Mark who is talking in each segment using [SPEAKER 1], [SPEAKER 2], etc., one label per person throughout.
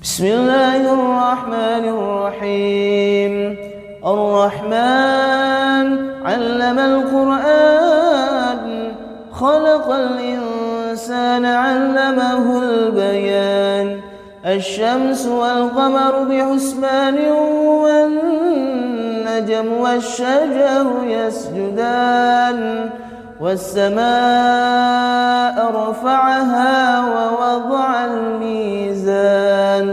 [SPEAKER 1] بسم الله الرحمن الرحيم. الرحمن علم القرآن، خلق الإنسان علمه البيان. الشمس والقمر بحسبان، والنجم والشجر يسجدان. والسماء رفعها ووضع الميزان،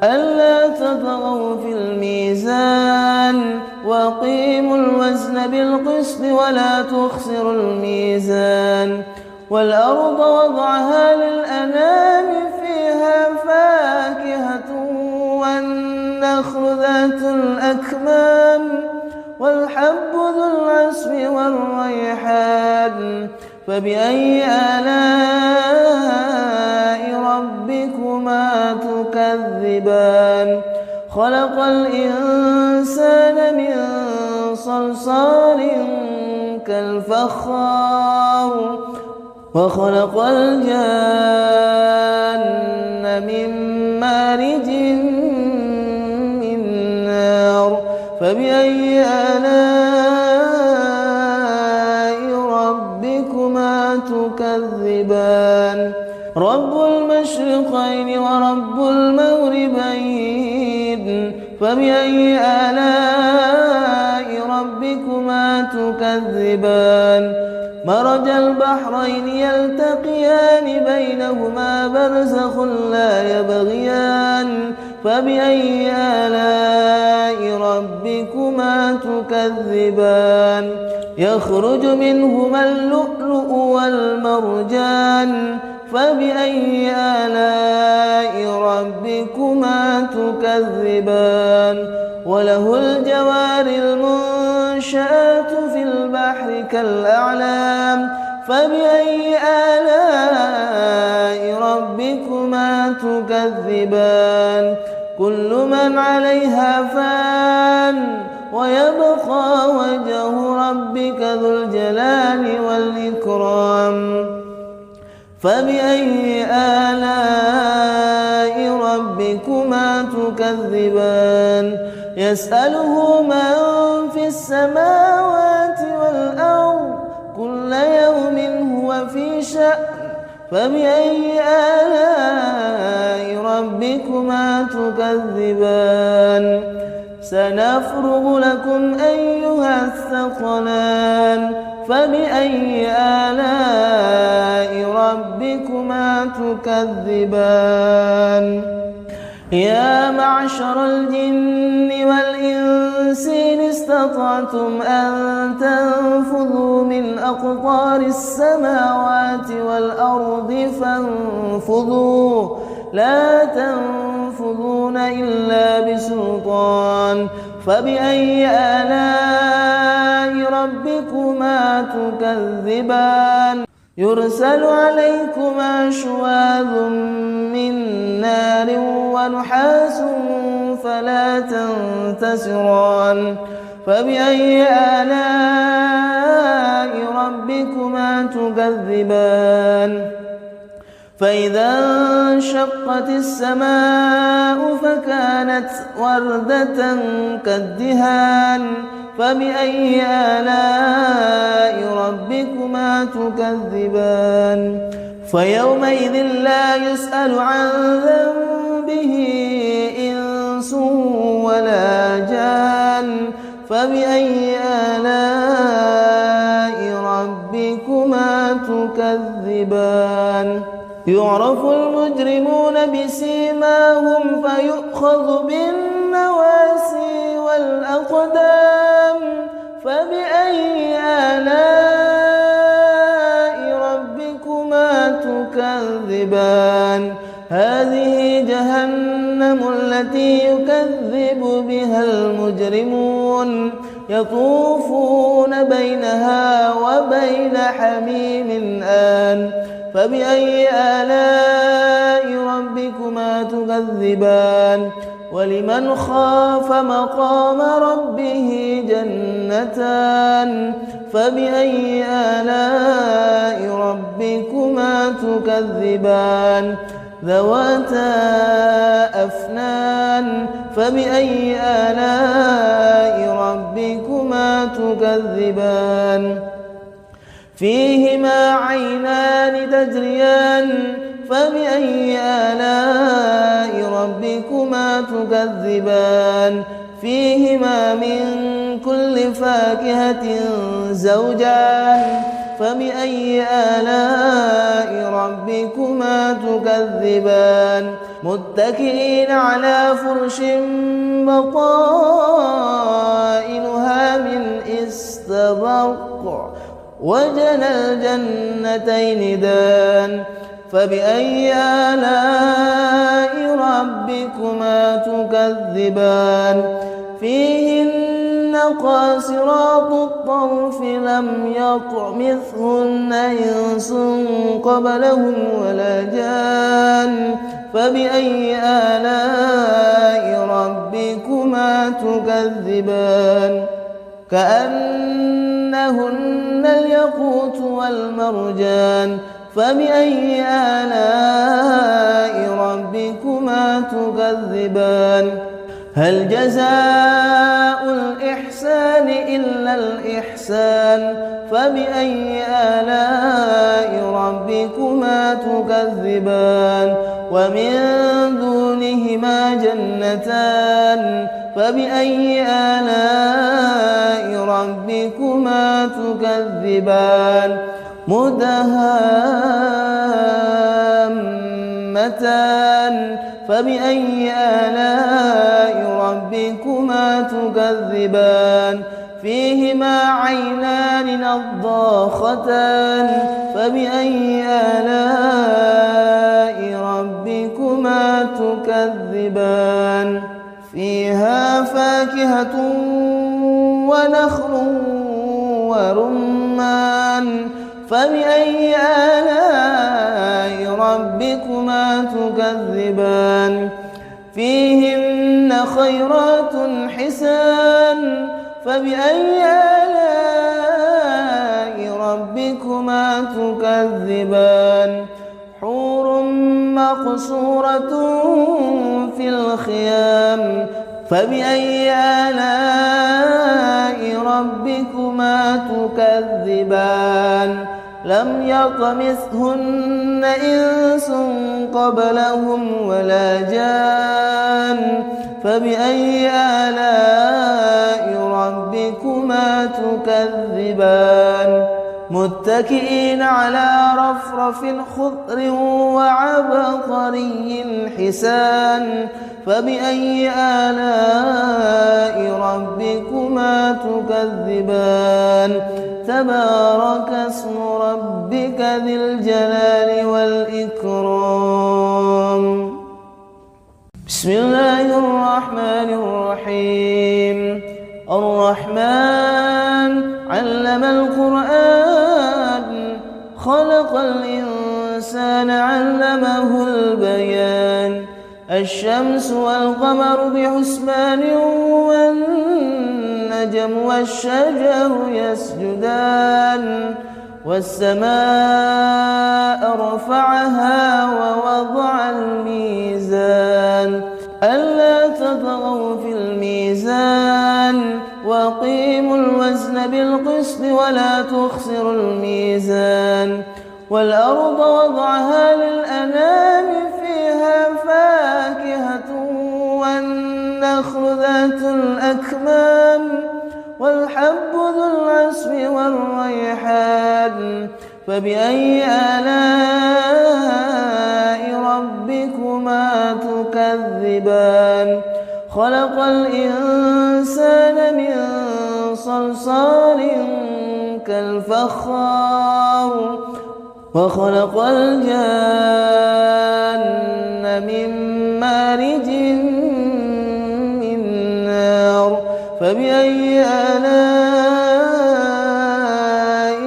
[SPEAKER 1] ألا تطغوا في الميزان وأقيموا الوزن بالقسط ولا تخسروا الميزان. والأرض وضعها للأنام، فيها فاكهة والنخل ذات الأكمام والحب ذو العصف والريحان. فبأي آلاء ربكما تكذبان؟ خلق الإنسان من صلصال كالفخار، وخلق الجان من مارج من نار. فبأي آلاء ربكما تكذبان؟ رب المشرقين ورب المغربين. فبأي آلاء ربكما تكذبان؟ مرج البحرين يلتقيان، بينهما برزخ لا يبغيان. فبأي آلاء ربكما تكذبان؟ يخرج منهما اللؤلؤ والمرجان. فبأي آلاء ربكما تكذبان؟ وله الجوار المنشآت في البحر كالأعلام. فبأي آلاء ربكما تكذبان؟ كل من عليها فان، ويبقى وجه ربك ذو الجلال والإكرام. فبأي آلاء ربكما تكذبان؟ يسأله من في السماوات والأرض، كل يوم هو في شأن. فبأي آلاء ربكما تكذبان؟ سنفرغ لكم أيها الثقلان. فبأي آلاء ربكما تكذبان؟ يا معشر الجن والإنس إن استطعتم أن تنفذوا من أقطار السماوات والأرض فانفذوا، لا تنفذون إلا بسلطان. فبأي آلاء ربكما تكذبان؟ يرسل عليكما شواظ من نار ونحاس فلا تنتصران. فبأي آلاء ربكما تكذبان؟ فإذا انشقت السماء فكانت وردة كالدهان. فبأي آلاء ربكما تكذبان؟ فيومئذ لا يسأل عن ذنبه إنس ولا جان. فبأي آلاء ربكما تكذبان؟ يعرف المجرمون بسيماهم فيؤخذ بالنواسي والأقدام. فبأي آلاء ربكما تكذبان؟ هذه جهنم التي يكذب بها المجرمون، يطوفون بينها وبين حميم آن. فبأي آلاء ربكما تكذبان؟ ولمن خاف مقام ربه جنتان. فبأي آلاء ربكما تكذبان؟ ذواتا أفنان فبأي آلاء ربكما تكذبان فيهما عينان تجريان فبأي آلاء ربكما تكذبان فيهما من كل فاكهة زوجان فبأي آلاء ربكما تكذبان متكئين على فرش بطائنها من استبرق وجنى الجنتين دان فبأي آلاء ربكما تكذبان فيهن قاصرات الطرف لم يطمثهن إنس قبلهم ولا جان فبأي آلاء ربكما تكذبان كأنهن الياقوت والمرجان فبأي آلاء ربكما تكذبان هل جزاء الإحسان إلا الإحسان فبأي آلاء ربكما تكذبان ومن دونهما جنتان فبأي آلاء ربكما تكذبان مدهامتان فبأي آلاء ربكما تكذبان فيهما عينان نضاختان فبأي آلاء ربكما تكذبان فيها فاكهة ونخل ورمان فبأي آلاء ربكما تكذبان فيهن خيرات حسان فبأي آلاء ربكما تكذبان حور مقصورة في الخيام فبأي آلاء ربكما تكذبان لم يطمثهن إنس قبلهم ولا جان فبأي آلاء ربكما تكذبان متكئين على رفرف خضر وعبقري حسان فبأي آلاء ربكما تكذبان تبارك اسم ربك ذي الجلال والإكرام بسم الله الرحمن الرحيم الرحمن علم القرآن خلق الإنسان علمه البيان الشمس والقمر بحسبان والنجم والشجر يسجدان والسماء رفعها ووضع الميزان ألا تطغوا في الميزان وأقيموا الوزن بالقسط ولا تخسروا الميزان والأرض وضعها للأنام فيها فاكهة والنخل ذات الأكمام والحب ذو العصف والريحان فبأي آلاء ربكما تكذبان خلق الإنسان من صلصال كالفخار وخلق الجان من مارج من نار فبأي آلاء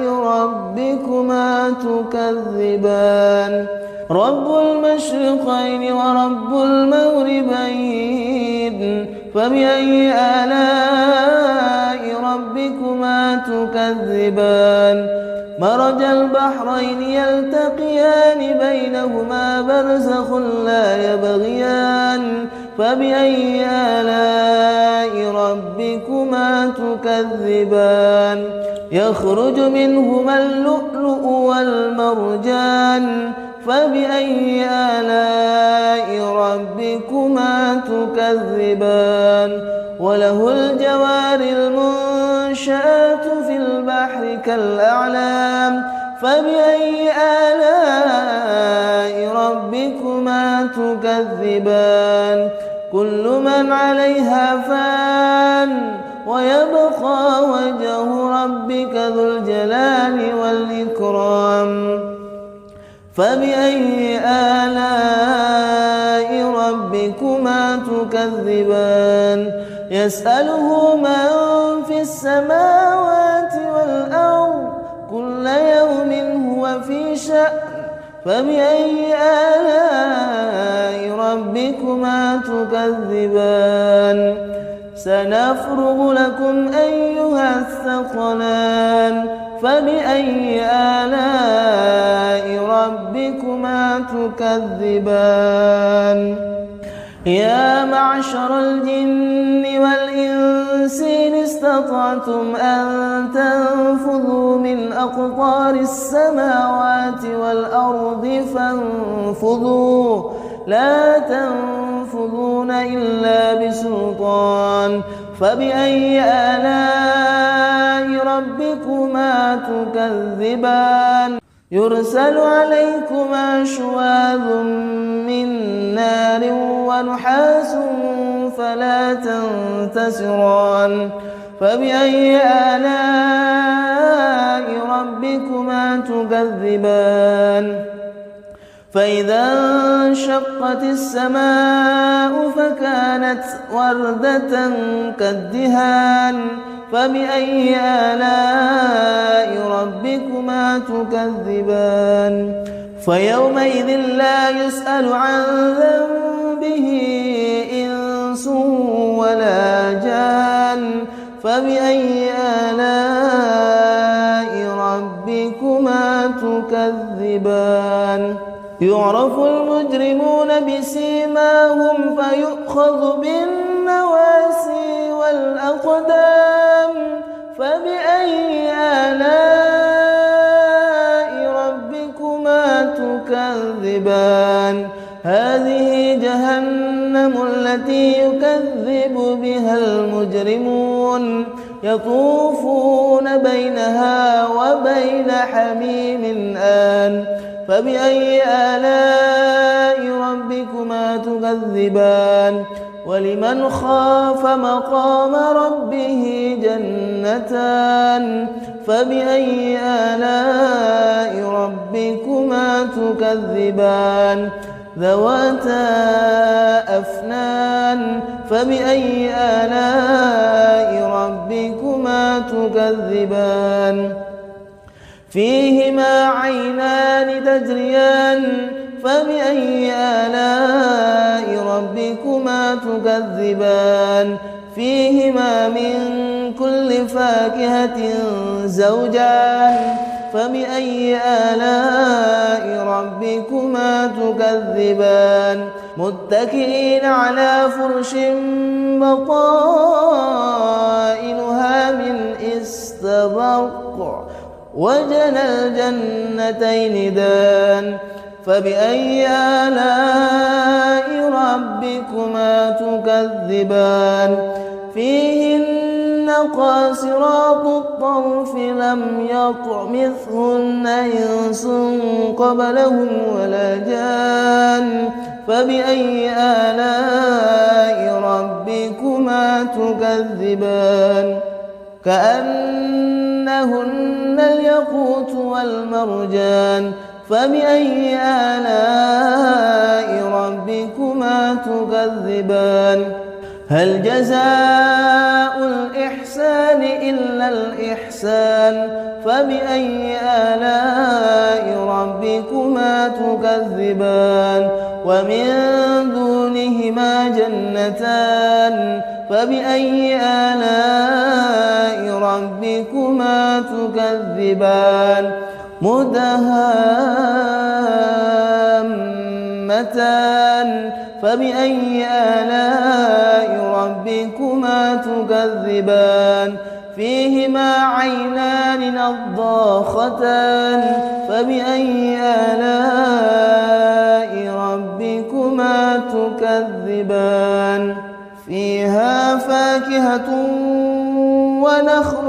[SPEAKER 1] ربكما تكذبان رب المشرقين ورب المغربين فبأي آلاء ربكما تكذبان مرج البحرين يلتقيان بينهما برزخ لا يبغيان فبأي آلاء ربكما تكذبان يخرج منهما اللؤلؤ والمرجان فبأي آلاء ربكما تكذبان وله الجوار المنشآت في البحر كالأعلام فبأي آلاء ربكما تكذبان كل من عليها فان ويبقى وجه ربك ذو الجلال والإكرام فبأي آلاء ربكما تكذبان يسأله من في السماوات والأرض كل يوم هو في شأن فبأي آلاء ربكما تكذبان سنفرغ لكم أيها الثقلان فبأي آلاء ربكما تكذبان يا معشر الجن والإنس إن استطعتم أن تنفذوا من أقطار السماوات والأرض فانفذوا لا تنفذون إلا بسلطان فبأي آلاء ربكما تكذبان يرسل عليكما شواظ من نار ونحاس فلا تنتصران فبأي آلاء ربكما تكذبان فإذا انشقت السماء فكانت وردة كالدهان فبأي آلاء ربكما تكذبان فيومئذ لا يسأل عن ذنبه إنس ولا جان فبأي آلاء ربكما تكذبان يعرف المجرمون بسيماهم فيؤخذ بالنواسي والأقدام فبأي آلاء ربكما تكذبان هذه جهنم التي يكذب بها المجرمون يطوفون بينها وبين حميم آن فبأي آلاء ربكما تكذبان ولمن خاف مقام ربه جنتان فبأي آلاء ربكما تكذبان ذواتا أفنان فبأي آلاء ربكما تكذبان فيهما عينان تجريان فبأي آلاء ربكما تكذبان فيهما من كل فاكهة زوجان فبأي آلاء ربكما تكذبان متكئين على فرش بطائنها من استبرق وجنى الجنتين دان فبأي آلاء ربكما تكذبان فيهن قاصرات الطرف لم يطمثهن إنس قبلهم ولا جان فبأي آلاء ربكما تكذبان كأنهن الياقوت والمرجان فبأي آلاء ربكما تكذبان هل جزاء الإحسان إلا الإحسان فبأي آلاء ربكما تكذبان ومن دون دونهما جنتان فبأي آلاء ربكما تكذبان مدهامتان فبأي آلاء ربكما تكذبان فيهما عينان نضاختان فبأي آلاء ربكما تكذبان فيها فاكهة ونخل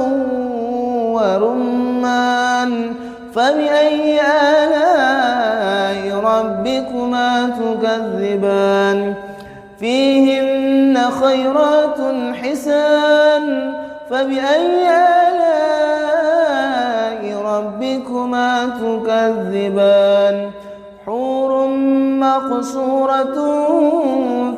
[SPEAKER 1] ورمان فبأي آلاء ربكما تكذبان فيهن خيرات حسان فبأي آلاء ربكما تكذبان حور مقصورة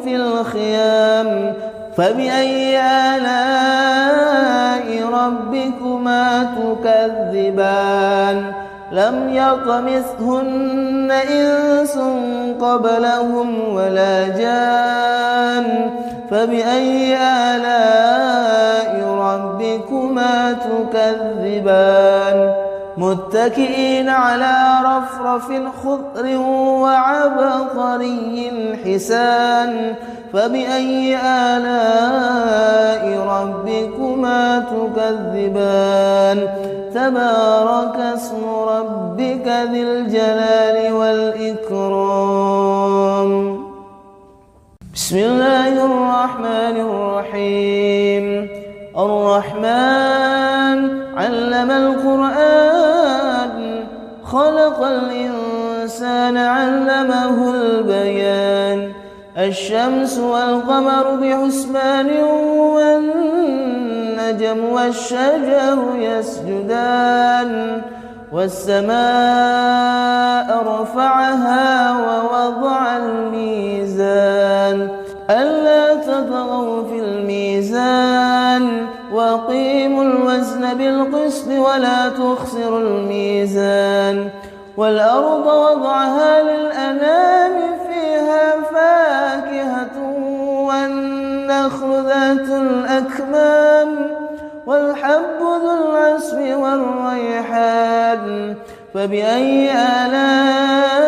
[SPEAKER 1] في الخيام فبأي آلاء ربكما تكذبان لم يطمثهن إنس قبلهم ولا جان فبأي آلاء ربكما تكذبان متكئين على رفرف خضر وعبقري حسان فبأي آلاء ربكما تكذبان تبارك اسم ربك ذي الجلال والإكرام بسم الله الرحمن الرحيم الرحمن علم القرآن خلق الإنسان علمه البيان الشمس والقمر بحسبان والنجم والشجر يسجدان والسماء رفعها ووضع الميزان ألا تطغوا في الميزان وأقيموا الوزن بالقسط ولا تخسروا الميزان والأرض وضعها للأنام فيها فاكهة والنخل ذات الأكمام والحب ذو العصف والريحان فبأي آلاء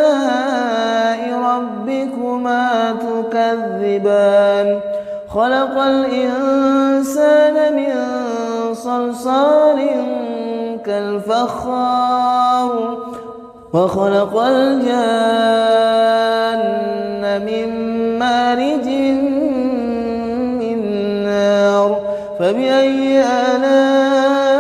[SPEAKER 1] ربكما تكذبان خلق الإنسان من صلصال كالفخار وخلق الجان من مارج من نار فبأي آلاء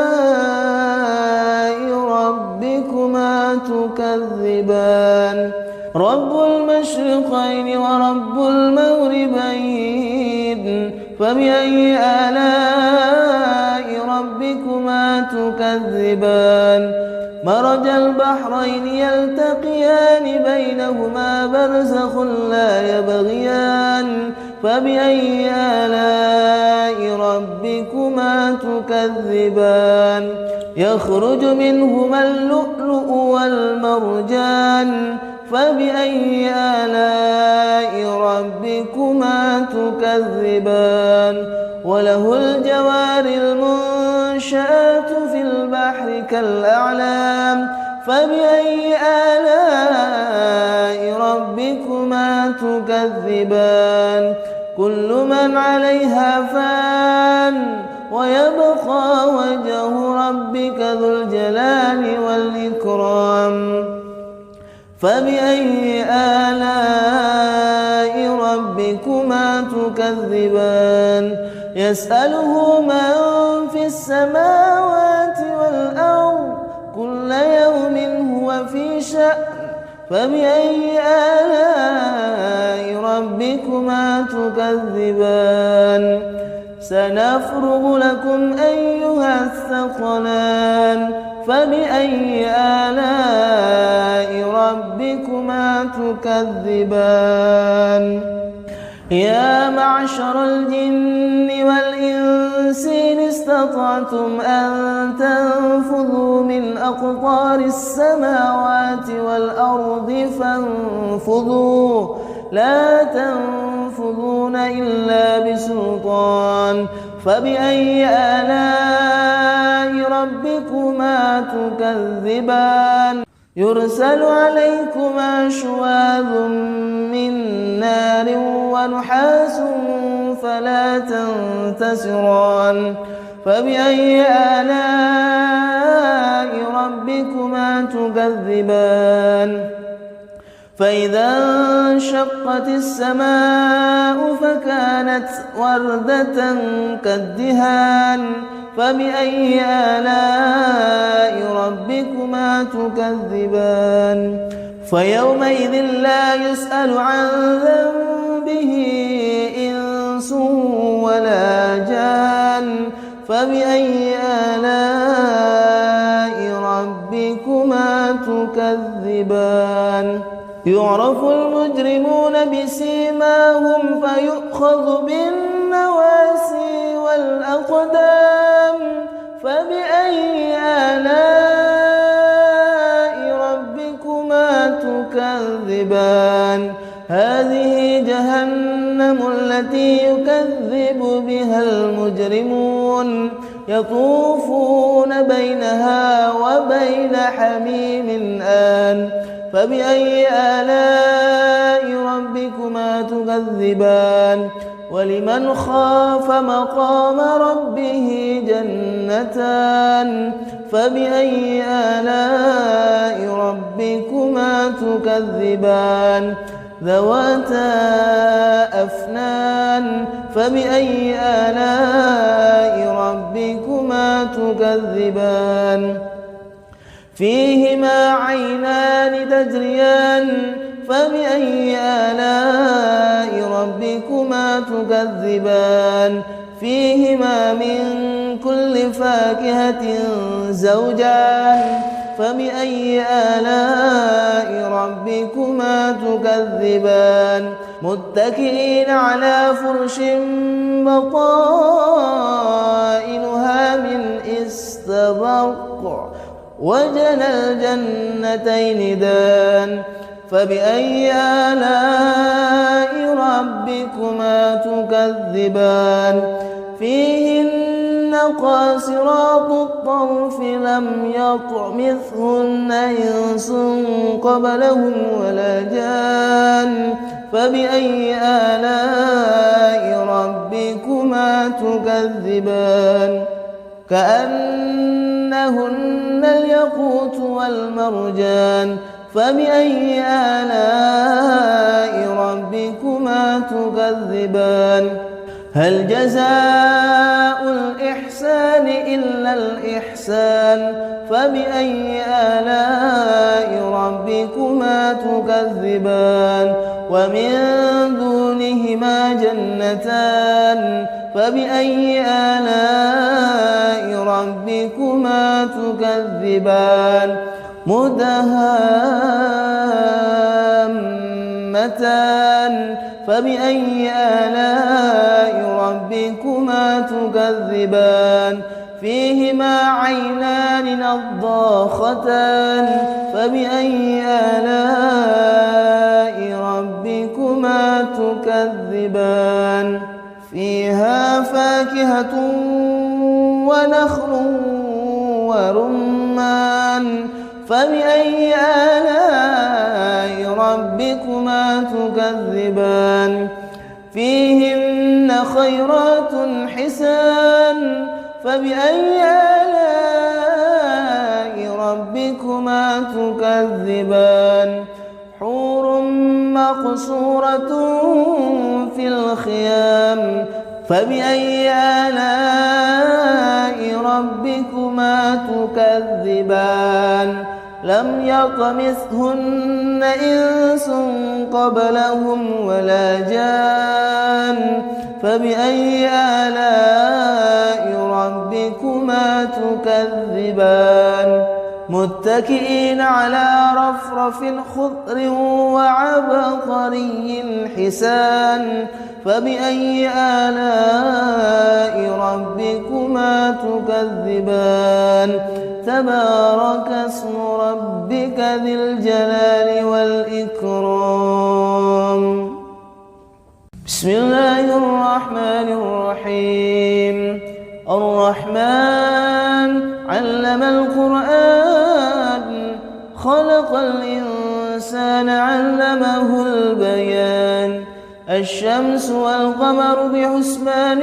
[SPEAKER 1] ربكما تكذبان رب المشرقين ورب المغربين فبأي آلاء ربكما تكذبان مرج البحرين يلتقيان بينهما برزخ لا يبغيان فبأي آلاء ربكما تكذبان يخرج منهما اللؤلؤ والمرجان فبأي آلاء ربكما تكذبان وله الجوار المنشآت في البحر كالأعلام فبأي آلاء ربكما تكذبان كل من عليها فان ويبقى وجه ربك ذو الجلال والإكرام فبأي آلاء ربكما تكذبان يسأله من في السماوات والأرض كل يوم هو في شأن فبأي آلاء ربكما تكذبان سنفرغ لكم أيها الثقلان فبأي آلاء ربكما تكذبان يا معشر الجن والإنس إن استطعتم أن تنفذوا من أقطار السماوات والأرض فانفذوا لا تنفذون تنفذون إلا بسلطان فبأي آلاء ربكما تكذبان يرسل عليكما شواظ من نار ونحاس فلا تنتصران فبأي آلاء ربكما تكذبان فإذا انشقت السماء فكانت وردة كالدهان فبأي آلاء ربكما تكذبان فيومئذ لا يسأل عن ذنبه إنس ولا جان فبأي آلاء ربكما تكذبان يعرف المجرمون بسيماهم فيؤخذ بالنواسي والأقدام فبأي آلاء ربكما تكذبان هذه جهنم التي يكذب بها المجرمون يطوفون بينها وبين حميم آن فبأي آلاء ربكما تكذبان ولمن خاف مقام ربه جنتان فبأي آلاء ربكما تكذبان ذواتا أفنان فبأي آلاء ربكما تكذبان فيهما عينان تجريان فبأي آلاء ربكما تكذبان فيهما من كل فاكهة زوجان فبأي آلاء ربكما تكذبان متكئين على فرش بطائنها من استبرق وجنى الجنتين دان فبأي آلاء ربكما تكذبان فيهن قاصرات الطرف لم يطمثهن إنس قبلهم ولا جان فبأي آلاء ربكما تكذبان كأنهن الياقوت والمرجان فبأي آلاء ربكما تكذبان هل جزاء الإحسان إلا الإحسان فبأي آلاء ربكما تكذبان ومن دونهما جنتان فبأي آلاء ربكما تكذبان مدهامتان فبأي آلاء ربكما تكذبان فيهما عينان نضاختان فبأي آلاء ربكما تكذبان فيها فاكهة ونخل ورمان فبأي آلاء ربكما تكذبان فيهن خيرات حسان فبأي آلاء ربكما تكذبان حور مقصورة في الخيام فبأي آلاء ربكما تكذبان لم يطمثهن إنس قبلهم ولا جان فبأي آلاء ربكما تكذبان متكئين على رفرف خضر وعبقري حسان فبأي آلاء ربكما تكذبان تبارك اسم ربك ذي الجلال والإكرام بسم الله الرحمن الرحيم الرحمن علم القرآن خلق الإنسان علمه البيان الشمس والقمر بحسبان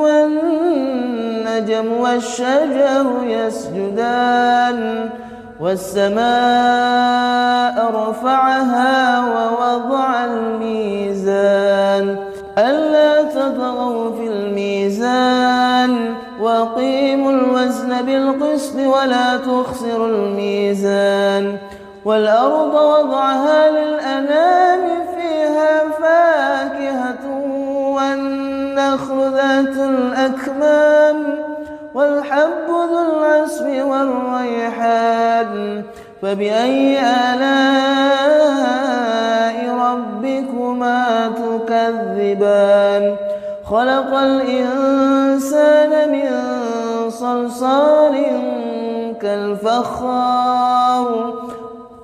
[SPEAKER 1] والنجم والشجر يسجدان والسماء رفعها ووضع الميزان ألا تطغوا في الميزان وأقيموا الوزن بالقسط ولا تخسروا الميزان والأرض وضعها للأنام فيها فاكهة والنخل ذات الأكمام والحب ذو العصف والريحان فبأي آلاء ربكما تكذبان خلق الإنسان من صلصال كالفخار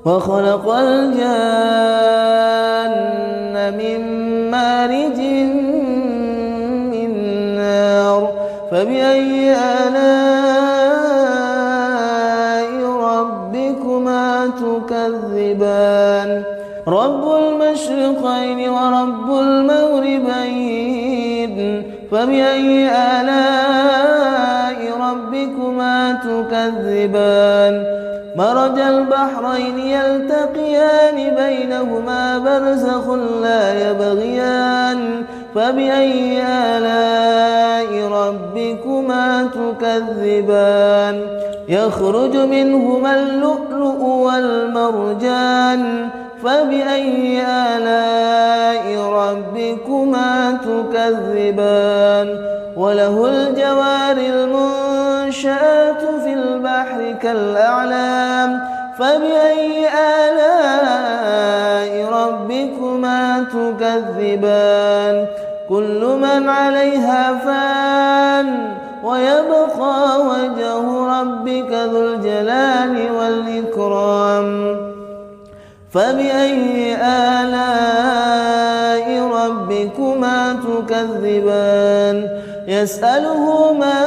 [SPEAKER 1] وخلق الجان من مارج من نار فبأي آلاء ربكما تكذبان رب المشرقين ورب المغربين فبأي آلاء ربكما تكذبان مرج البحرين يلتقيان بينهما برزخ لا يبغيان فبأي آلاء ربكما تكذبان يخرج منهما اللؤلؤ والمرجان فبأي آلاء ربكما تكذبان وله الجوار المنشآت في البحر كالأعلام فبأي آلاء ربكما تكذبان كل من عليها فان ويبقى وجه ربك ذو الجلال والإكرام فبأي آلاء ربكما تكذبان يسأله من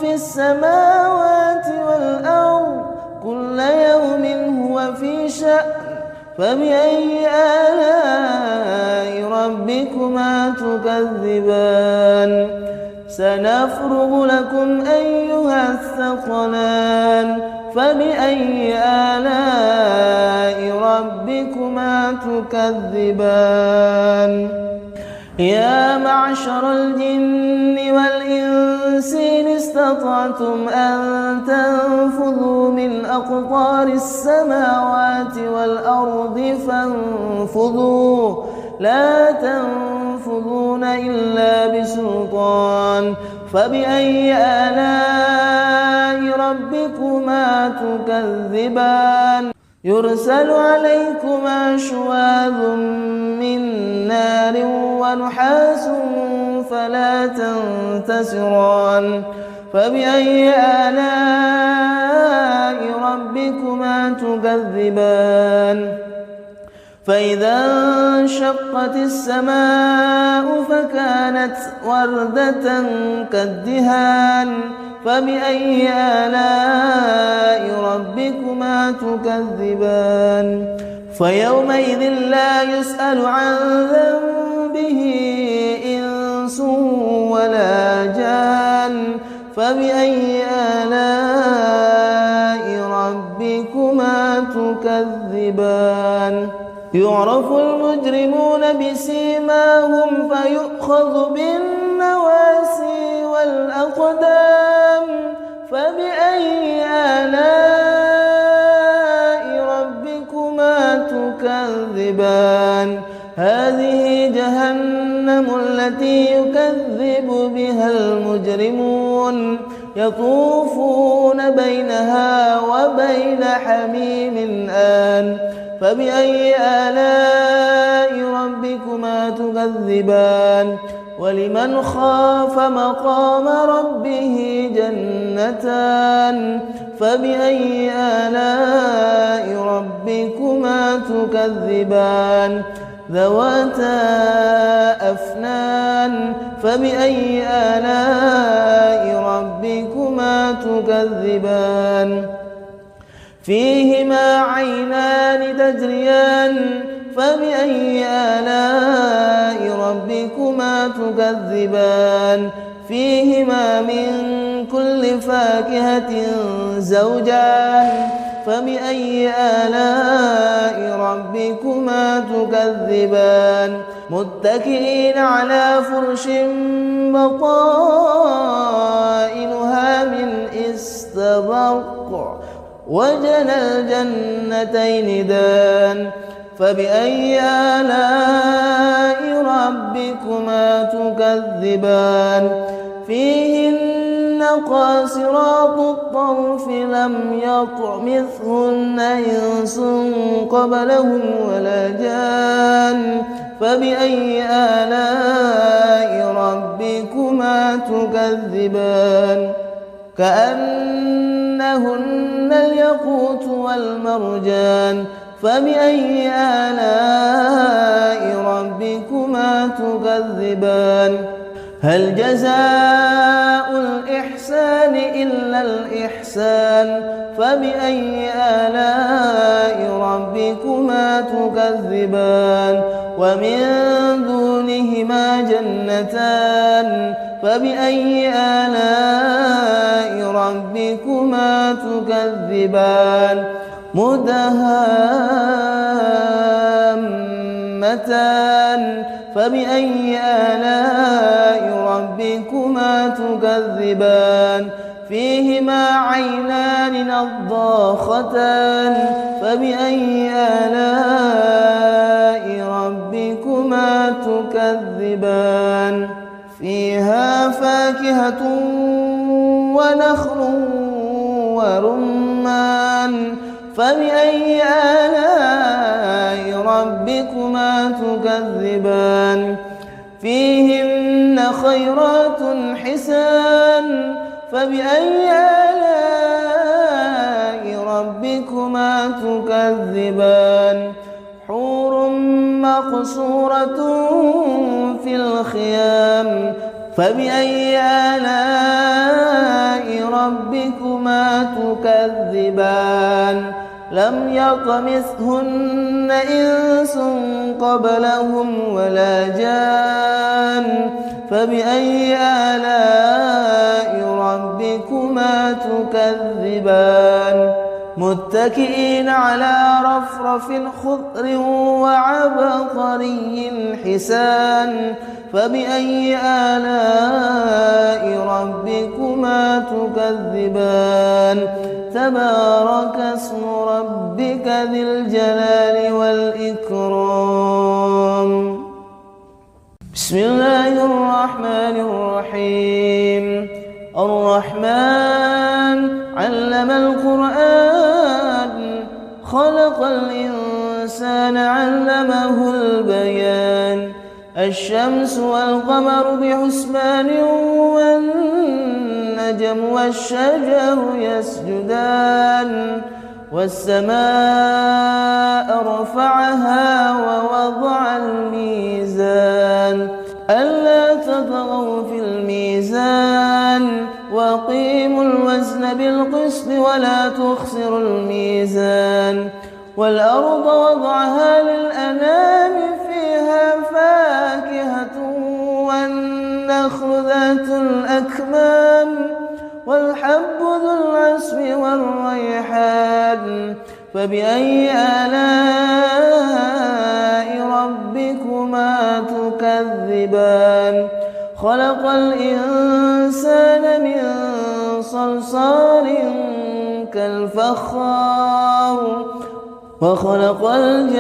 [SPEAKER 1] في السماوات والأرض كل يوم هو في شأن فبأي آلاء ربكما تكذبان سنفرغ لكم أيها الثقلان فبأي آلاء ربكما تكذبان يا معشر الجن والإنس إن استطعتم أن تنفذوا من أقطار السماوات والأرض فانفذوا لا تنفذون إلا بسلطان فبأي آلاء ربكما تكذبان يرسل عليكما شواظ من نار ونحاس فلا تنتصران فبأي آلاء ربكما تكذبان فإذا انشقت السماء فكانت وردة كالدهان فبأي آلاء ربكما تكذبان فيومئذ لا يسأل عن ذنبه إنس ولا جان فبأي آلاء ربكما تكذبان يعرف المجرمون بسيماهم فيؤخذ بالنواسي والأقدام فبأي آلاء ربكما تكذبان هذه جهنم التي يكذب بها المجرمون يطوفون بينها وبين حميم آن فبأي آلاء ربكما تكذبان ولمن خاف مقام ربه جنتان فبأي آلاء ربكما تكذبان ذواتا أفنان فبأي آلاء ربكما تكذبان فيهما عينان تجريان فبأي آلاء ربكما تكذبان فيهما من كل فاكهة زوجان فبأي آلاء ربكما تكذبان متكئين على فرش بطائنها من استبرق وجنى الجنتين دان فبأي آلاء ربكما تكذبان فيهن قاصرات الطرف لم يطمثهن إنس قبلهم ولا جان فبأي آلاء ربكما تكذبان كأنهن الياقوت والمرجان فبأي آلاء ربكما تكذبان هل جزاء الإحسان إلا الإحسان فبأي آلاء ربكما تكذبان ومن دونهما جنتان فبأي آلاء ربكما تكذبان مدهامتان فبأي آلاء ربكما تكذبان فيهما عينان نضاختان فبأي آلاء ربكما تكذبان فيها فاكهة ونخل ورمان فبأي آلاء ربكما تكذبان فيهن خيرات حسان فبأي آلاء ربكما تكذبان حور مقصورة في الخيام فبأي آلاء ربكما تكذبان لم يطمثهن إنس قبلهم ولا جان فبأي آلاء ربكما تكذبان متكئين على رفرف خضر وعبقري حسان فبأي آلاء ربكما تكذبان تبارك اسم ربك ذي الجلال والإكرام بسم الله الرحمن الرحيم الرحمن علم القرآن خلق الإنسان علمه البيان الشمس والقمر بحسبان والنجم والشجر يسجدان والسماء رفعها ووضع الميزان ألا تطغوا في الميزان وأقيموا الوزن بالقسط ولا تخسروا الميزان والأرض وضعها للأنام فيها فاكهة والنخل ذات الأكمام والحب ذو العصف والريحان فبأي آلاء ربكما تكذبان خلق الإنسان من صلصال كالفخار وخلق الجان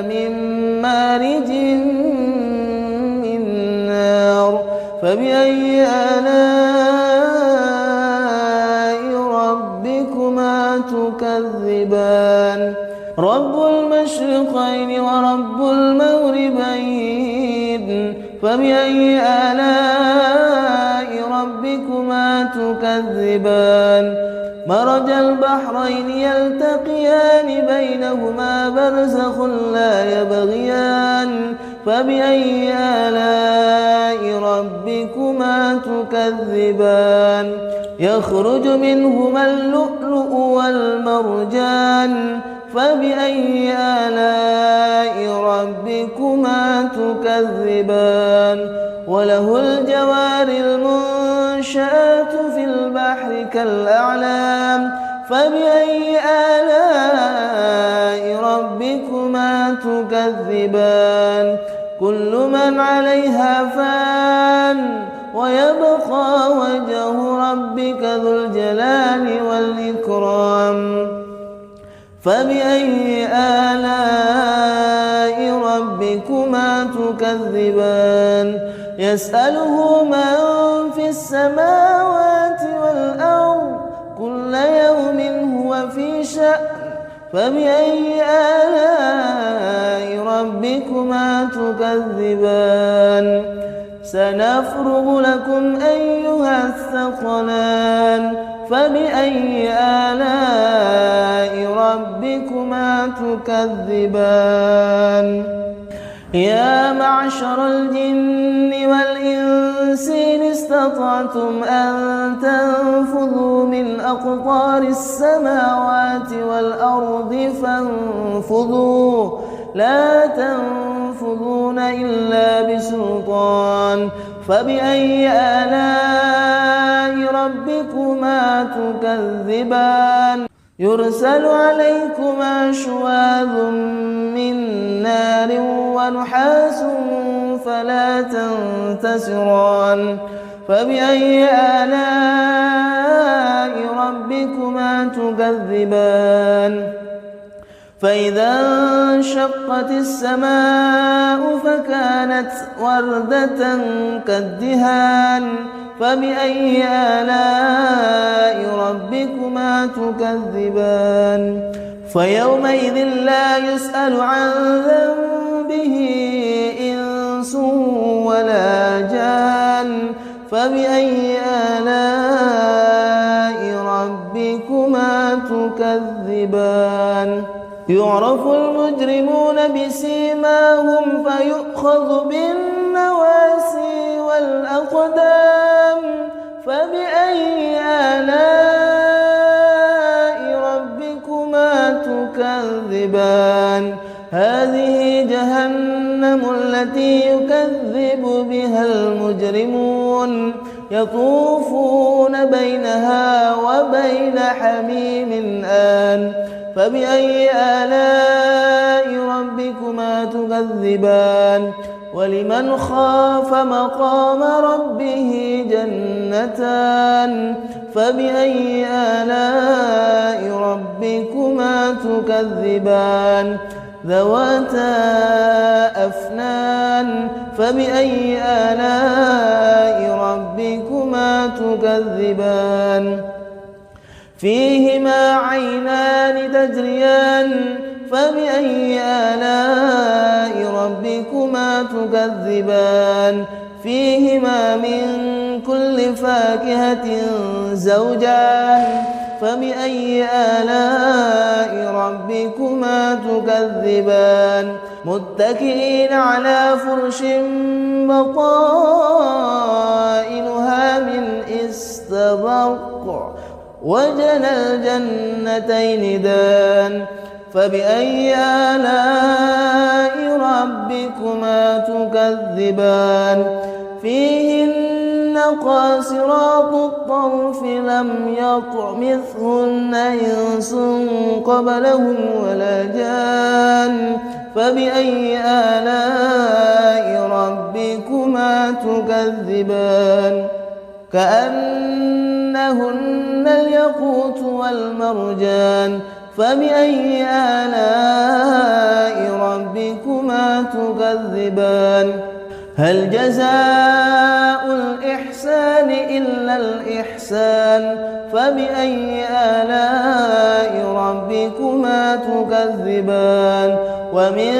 [SPEAKER 1] من مارج من نار فبأي آلاء ربكما تكذبان رب المشرقين ورب المغربين فبأي آلاء ربكما تكذبان مرج البحرين يلتقيان بينهما برزخ لا يبغيان فبأي آلاء ربكما تكذبان يخرج منهما اللؤلؤ والمرجان فبأي آلاء ربكما تكذبان وله الجوار المنشآت في البحر كالأعلام فبأي آلاء ربكما تكذبان كل من عليها فان ويبقى وجه ربك ذو الجلال والإكرام فبأي آلاء ربكما تكذبان يسأله من في السماوات والأرض كل يوم هو في شأن فبأي آلاء ربكما تكذبان سنفرغ لكم أيها الثقلان فبأي آلاء ربكما تكذبان يا معشر الجن والإنس إن استطعتم أن تنفذوا من أقطار السماوات والأرض فانفذوا لا تنفذون إلا بسلطان فبأي آلاء ربكما تكذبان يرسل عليكما شواظ من نار ونحاس فلا تنتصران فبأي آلاء ربكما تكذبان فإذا انشقت السماء فكانت وردة كالدهان فبأي آلاء ربكما تكذبان فيومئذ لا يسأل عن ذنبه إنس ولا جان فبأي آلاء ربكما تكذبان يعرف المجرمون بسيماهم فيؤخذ بالنواسي والأقدام فبأي آلاء ربكما تكذبان هذه جهنم التي يكذب بها المجرمون يطوفون بينها وبين حميم آن فبأي آلاء ربكما تكذبان ولمن خاف مقام ربه جنتان فبأي آلاء ربكما تكذبان ذواتا أفنان فبأي آلاء ربكما تكذبان فيهما عينان تجريان فبأي آلاء ربكما تكذبان فيهما من كل فاكهة زوجان فبأي آلاء ربكما تكذبان متكئين على فرش بطائنها من استبرق وجنى الجنتين دان فبأي آلاء ربكما تكذبان فيهن قاصرات الطرف لم يطمثهن إنس قبلهم ولا جان فبأي آلاء ربكما تكذبان كأنهن الياقوت والمرجان فبأي آلاء ربكما تكذبان هل جزاء الإحسان إلا الإحسان فبأي آلاء ربكما تكذبان ومن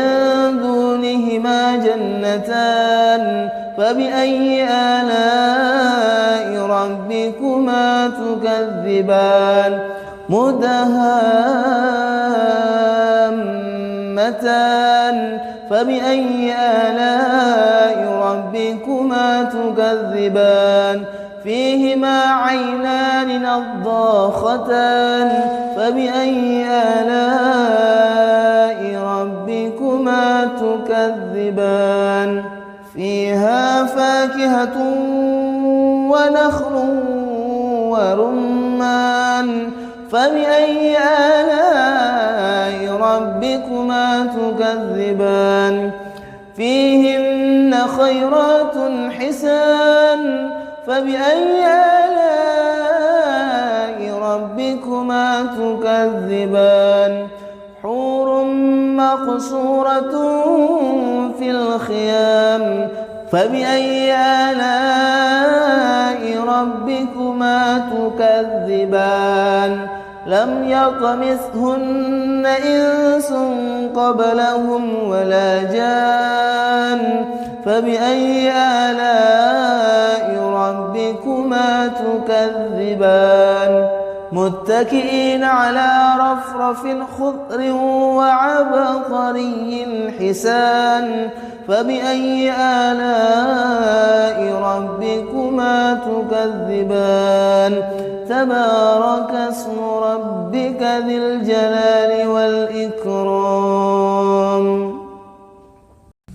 [SPEAKER 1] دون دونهما جنتان فبأي آلاء ربكما تكذبان مدهامتان فبأي آلاء ربكما تكذبان فيهما عينان نضاختان فبأي آلاء ربكما تكذبان فيها فاكهة ونخل ورمان فبأي آلاء ربكما تكذبان فيهن خيرات حسان فبأي آلاء ربكما تكذبان حور مقصورة في الخيام فبأي آلاء ربكما تكذبان لم يطمثهن إنس قبلهم ولا جان فبأي آلاء ربكما تكذبان متكئين على رفرف خضر وعبقري حسان فبأي آلاء ربكما تكذبان تبارك اسم ربك ذي الجلال والإكرام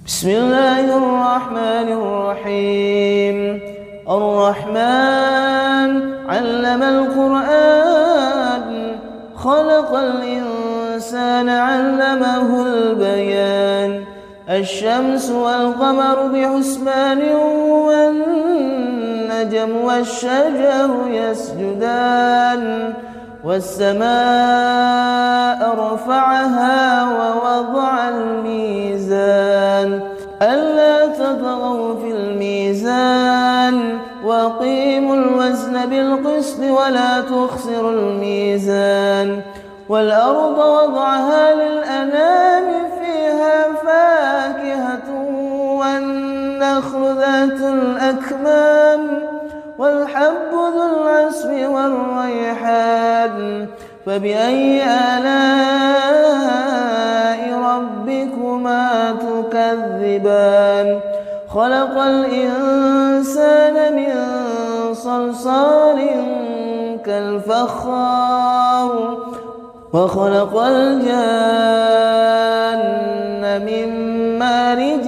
[SPEAKER 1] بسم الله الرحمن الرحيم الرحمن علم القرآن خلق الإنسان علمه البيان الشمس والقمر بحسبان والنجم والشجر يسجدان والسماء رفعها ووضع الميزان ألا تطغوا في الميزان وأقيموا الوزن بالقسط ولا تخسروا الميزان والأرض وضعها للأنام فيها فاكهة والنخل ذات الأكمام والحب ذو العصف والريحان فبأي آلاء ربكما تكذبان خلق الإنسان من صلصال كالفخار وخلق الجان من مارج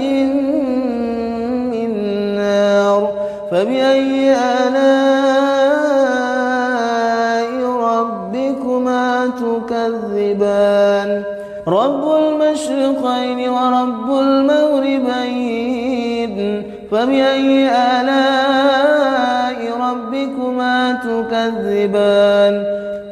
[SPEAKER 1] من نار فبأي آلاء ربكما تكذبان رب المشرقين ورب المغربين فبأي آلاء ربكما تكذبان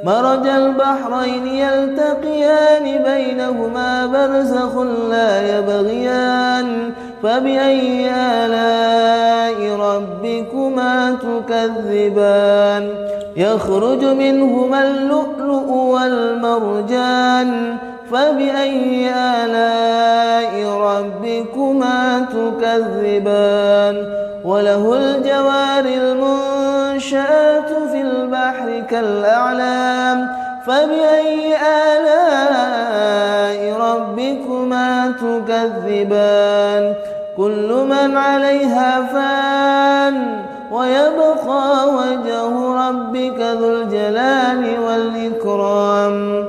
[SPEAKER 1] مرج البحرين يلتقيان بينهما برزخ لا يبغيان فبأي آلاء ربكما تكذبان يخرج منهما اللؤلؤ والمرجان فبأي آلاء ربكما تكذبان وله الجوار المنشآت في البحر كالأعلام فبأي آلاء ربكما تكذبان كل من عليها فان ويبقى وجه ربك ذو الجلال والإكرام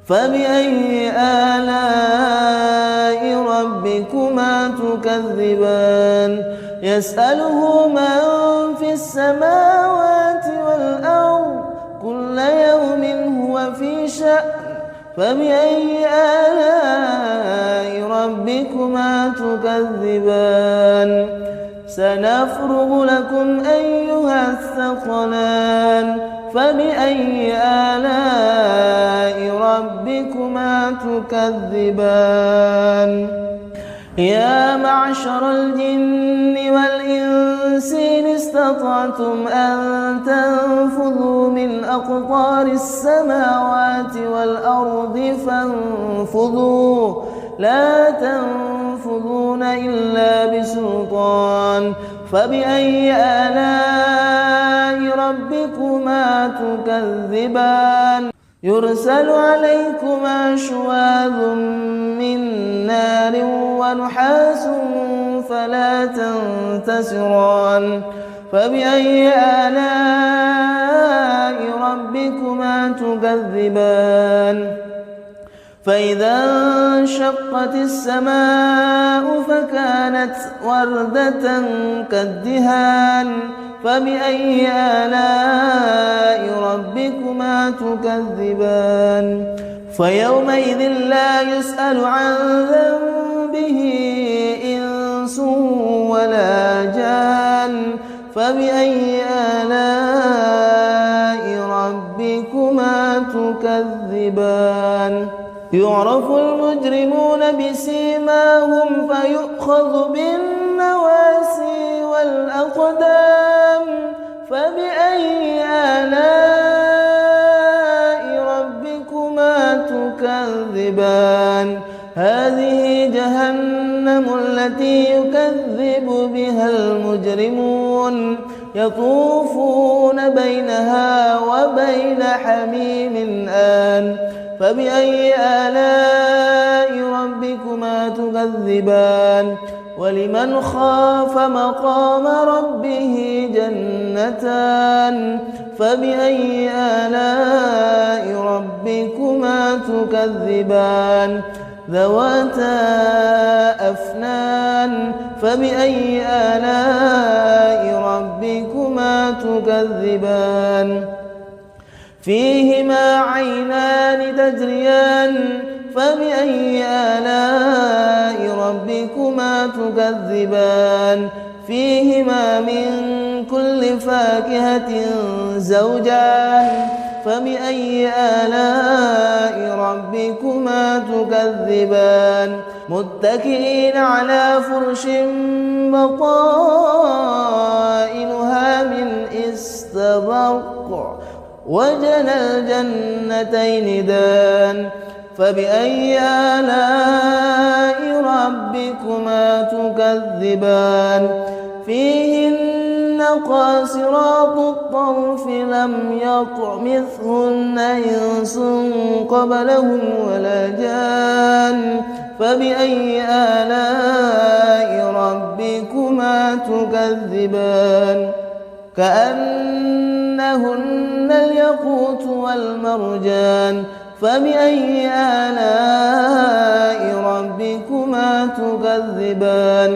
[SPEAKER 1] فبأي آلاء ربكما تكذبان يسأله من في السماوات والأرض كل يوم هو في شأن فبأي آلاء ربكما تكذبان سنفرغ لكم أيها الثقلان فبأي آلاء ربكما تكذبان يا معشر الجن والإنس إن استطعتم أن تنفذوا من أقطار السماوات والأرض فانفذوا لا تنفذوا إلا بسلطان فبأي آلاء ربكما تكذبان يرسل عليكما شواظ من نار ونحاس فلا تنتصران فبأي آلاء ربكما تكذبان فإذا انشقت السماء فكانت وردة كالدهان فبأي آلاء ربكما تكذبان فيومئذ لا يسأل عن ذنبه إنس ولا جان فبأي آلاء ربكما تكذبان يعرف المجرمون بسيماهم فيؤخذ بالنواسي والأقدام فبأي آلاء ربكما تكذبان هذه جهنم التي يكذب بها المجرمون يطوفون بينها وبين حميم آن فبأي آلاء ربكما تكذبان ولمن خاف مقام ربه جنتان فبأي آلاء ربكما تكذبان ذواتا أفنان فبأي آلاء ربكما تكذبان فيهما عينان تجريان فبأي آلاء ربكما تكذبان فيهما من كل فاكهة زوجان فبأي آلاء ربكما تكذبان متكئين على فرش بطائنها من استبرق وجنى الجنتين دان فبأي آلاء ربكما تكذبان فيهن قاصرات الطرف لم يطمثهن إنس قبلهم ولا جان فبأي آلاء ربكما تكذبان كأنهن الياقوت والمرجان فبأي آلاء ربكما تكذبان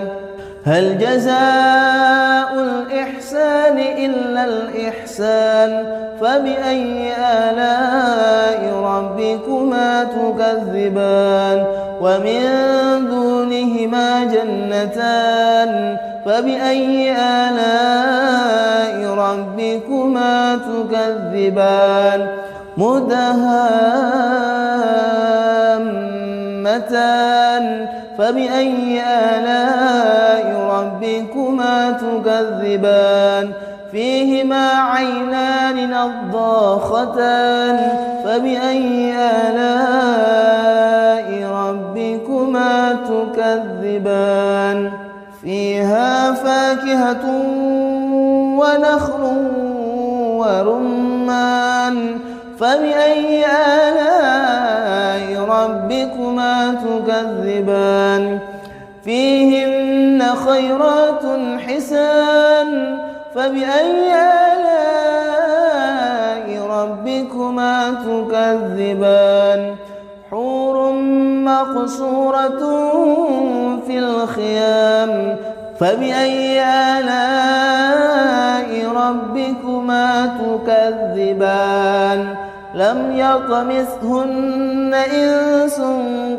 [SPEAKER 1] هل جزاء الإحسان إلا الإحسان فبأي آلاء ربكما تكذبان ومن دونهما جنتان فبأي آلاء ربكما تكذبان مدهامتان فبأي آلاء ربكما تكذبان فيهما عينان نضاختان فبأي آلاء ربكما تكذبان فيها فاكهة ونخل ورمان فبأي آلاء ربكما تكذبان فيهن خيرات حسان فبأي آلاء ربكما تكذبان حور مقصورة في الخيام فبأي آلاء ربكما تكذبان لم يطمثهن إنس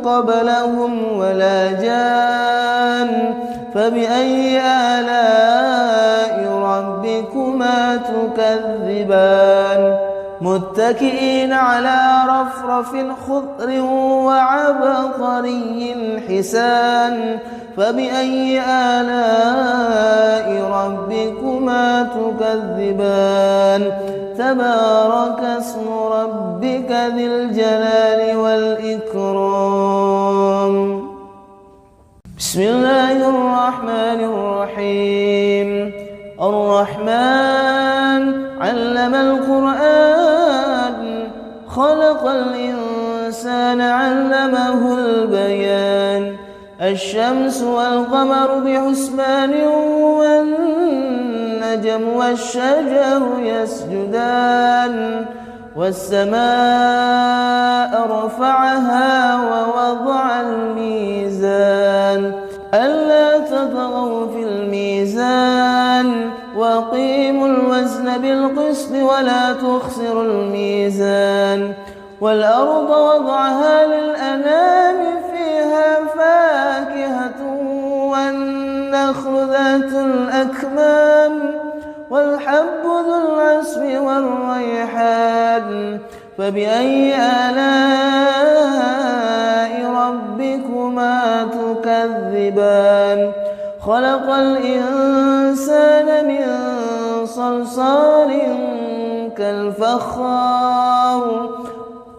[SPEAKER 1] قبلهم ولا جان فبأي آلاء ربكما تكذبان متكئين على رفرف خضر وعبقري حسان فبأي آلاء ربكما تكذبان تبارك اسم ربك ذي الجلال والإكرام بسم الله الرحمن الرحيم الرحمن علم القرآن خلق الإنسان علمه البيان الشمس والقمر بحسبان والنجم والشجر يسجدان والسماء رفعها ووضع الميزان ألا تطغوا في الميزان وأقيموا الوزن بالقسط ولا تخسروا الميزان والأرض وضعها للأنام فيها فاكهة والنخل ذات الأكمام والحب ذو العصف والريحان فبأي آلاء ربكما تكذبان خلق الإنسان من صلصال كالفخار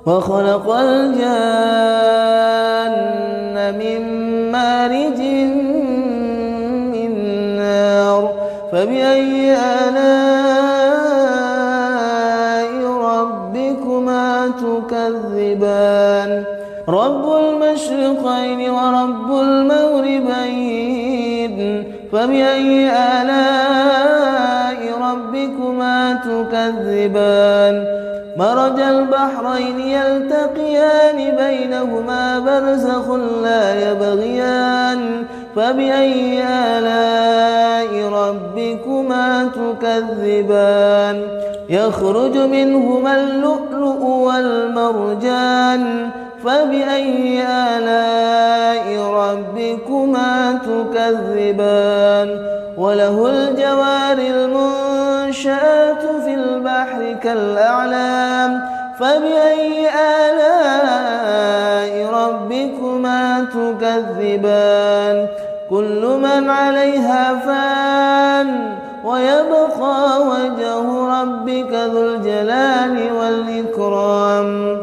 [SPEAKER 1] وخلق الجان من مارج من نار فبأي آلاء ربكما تكذبان رب المشرقين ورب المغربين فبأي آلاء ربكما تكذبان مرج البحرين يلتقيان بينهما برزخ لا يبغيان فبأي آلاء ربكما تكذبان يخرج منهما اللؤلؤ والمرجان فبأي آلاء ربكما تكذبان وله الجوار المنشآت في البحر كالأعلام فبأي آلاء ربكما تكذبان كل من عليها فان ويبقى وجه ربك ذو الجلال والإكرام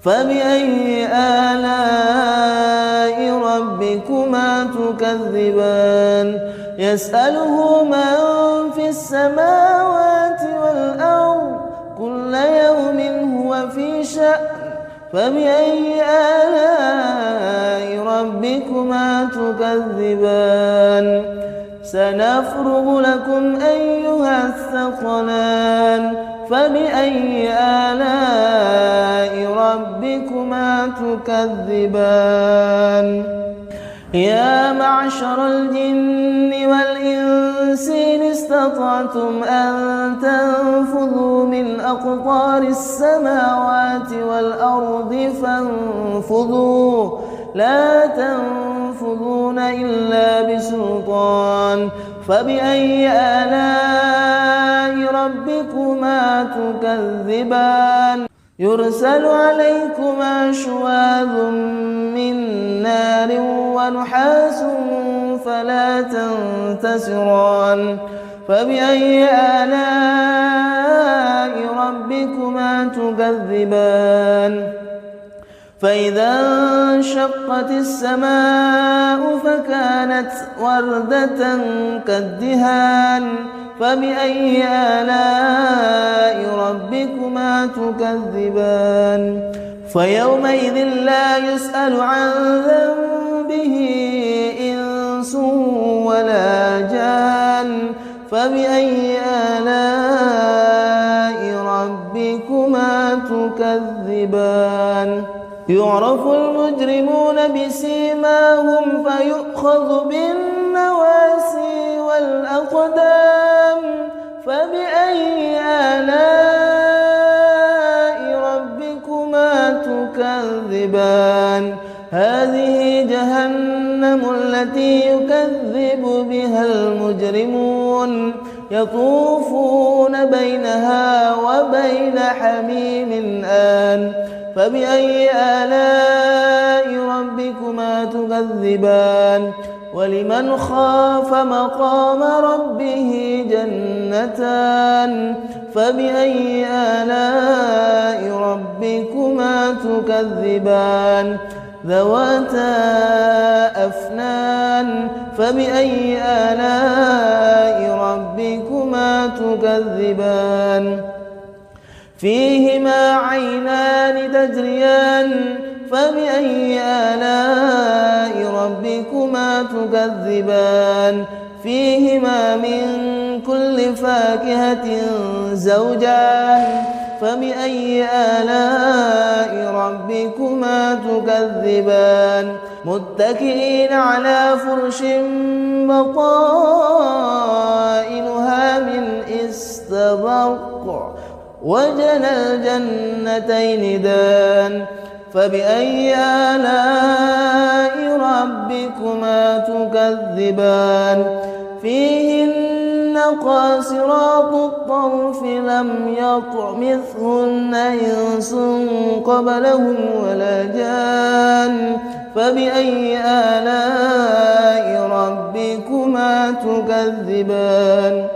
[SPEAKER 1] فبأي آلاء ربكما تكذبان يسأله من في السماوات والأرض كل يوم هو في شأن فبأي آلاء ربكما تكذبان سنفرغ لكم أيها الثقلان فبأي آلاء ربكما تكذبان يا معشر الجن والإنس إن استطعتم أن تنفذوا من أقطار السماوات والأرض فانفذوا لا تنفذون إلا بسلطان فبأي آلاء ربكما تكذبان يرسل عليكما شواظ من نار ونحاس فلا تنتصران فبأي آلاء ربكما تكذبان فإذا انشقت السماء فكانت وردة كالدهان فبأي آلاء ربكما تكذبان فيومئذ لا يسأل عن ذنبه إنس ولا جان فبأي آلاء ربكما تكذبان يعرف المجرمون بسيماهم فيؤخذ بالنواسي والأقدام فبأي آلاء ربكما تكذبان هذه جهنم التي يكذب بها المجرمون يطوفون بينها وبين حميم آن فبأي آلاء ربكما تكذبان ولمن خاف مقام ربه جنتان فبأي آلاء ربكما تكذبان ذواتا أفنان فبأي آلاء ربكما تكذبان فيهما عينان تجريان فبأي آلاء ربكما تكذبان فيهما من كل فاكهة زوجان فبأي آلاء ربكما تكذبان متكئين على فرش بطائنها من استبرق وجنى الجنتين دان فبأي آلاء ربكما تكذبان فيهن قاصرات الطرف لم يطمثهن إنس قبلهم ولا جان فبأي آلاء ربكما تكذبان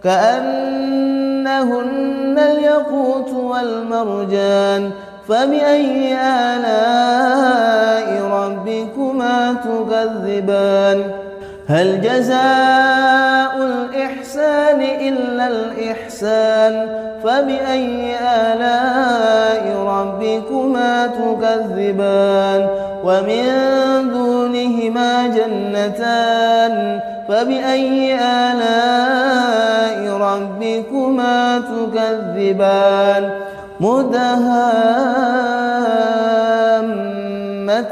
[SPEAKER 1] كأنهن الياقوت والمرجان فبأي آلاء ربكما تكذبان هل جزاء الإحسان إلا الإحسان فبأي آلاء ربكما تكذبان ومن دونهما جنتان فبأي آلاء ربكما تكذبان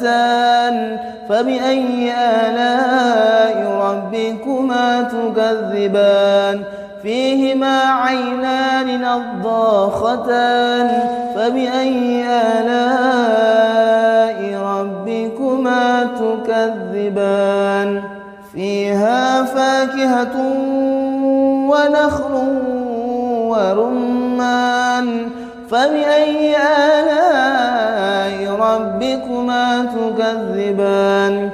[SPEAKER 1] مدهامتان فبأي آلاء ربكما تكذبان فيهما عينان نضاختان فبأي آلاء ربكما تكذبان فيها فاكهة ونخل ورمان فبأي آلاء ربكما تكذبان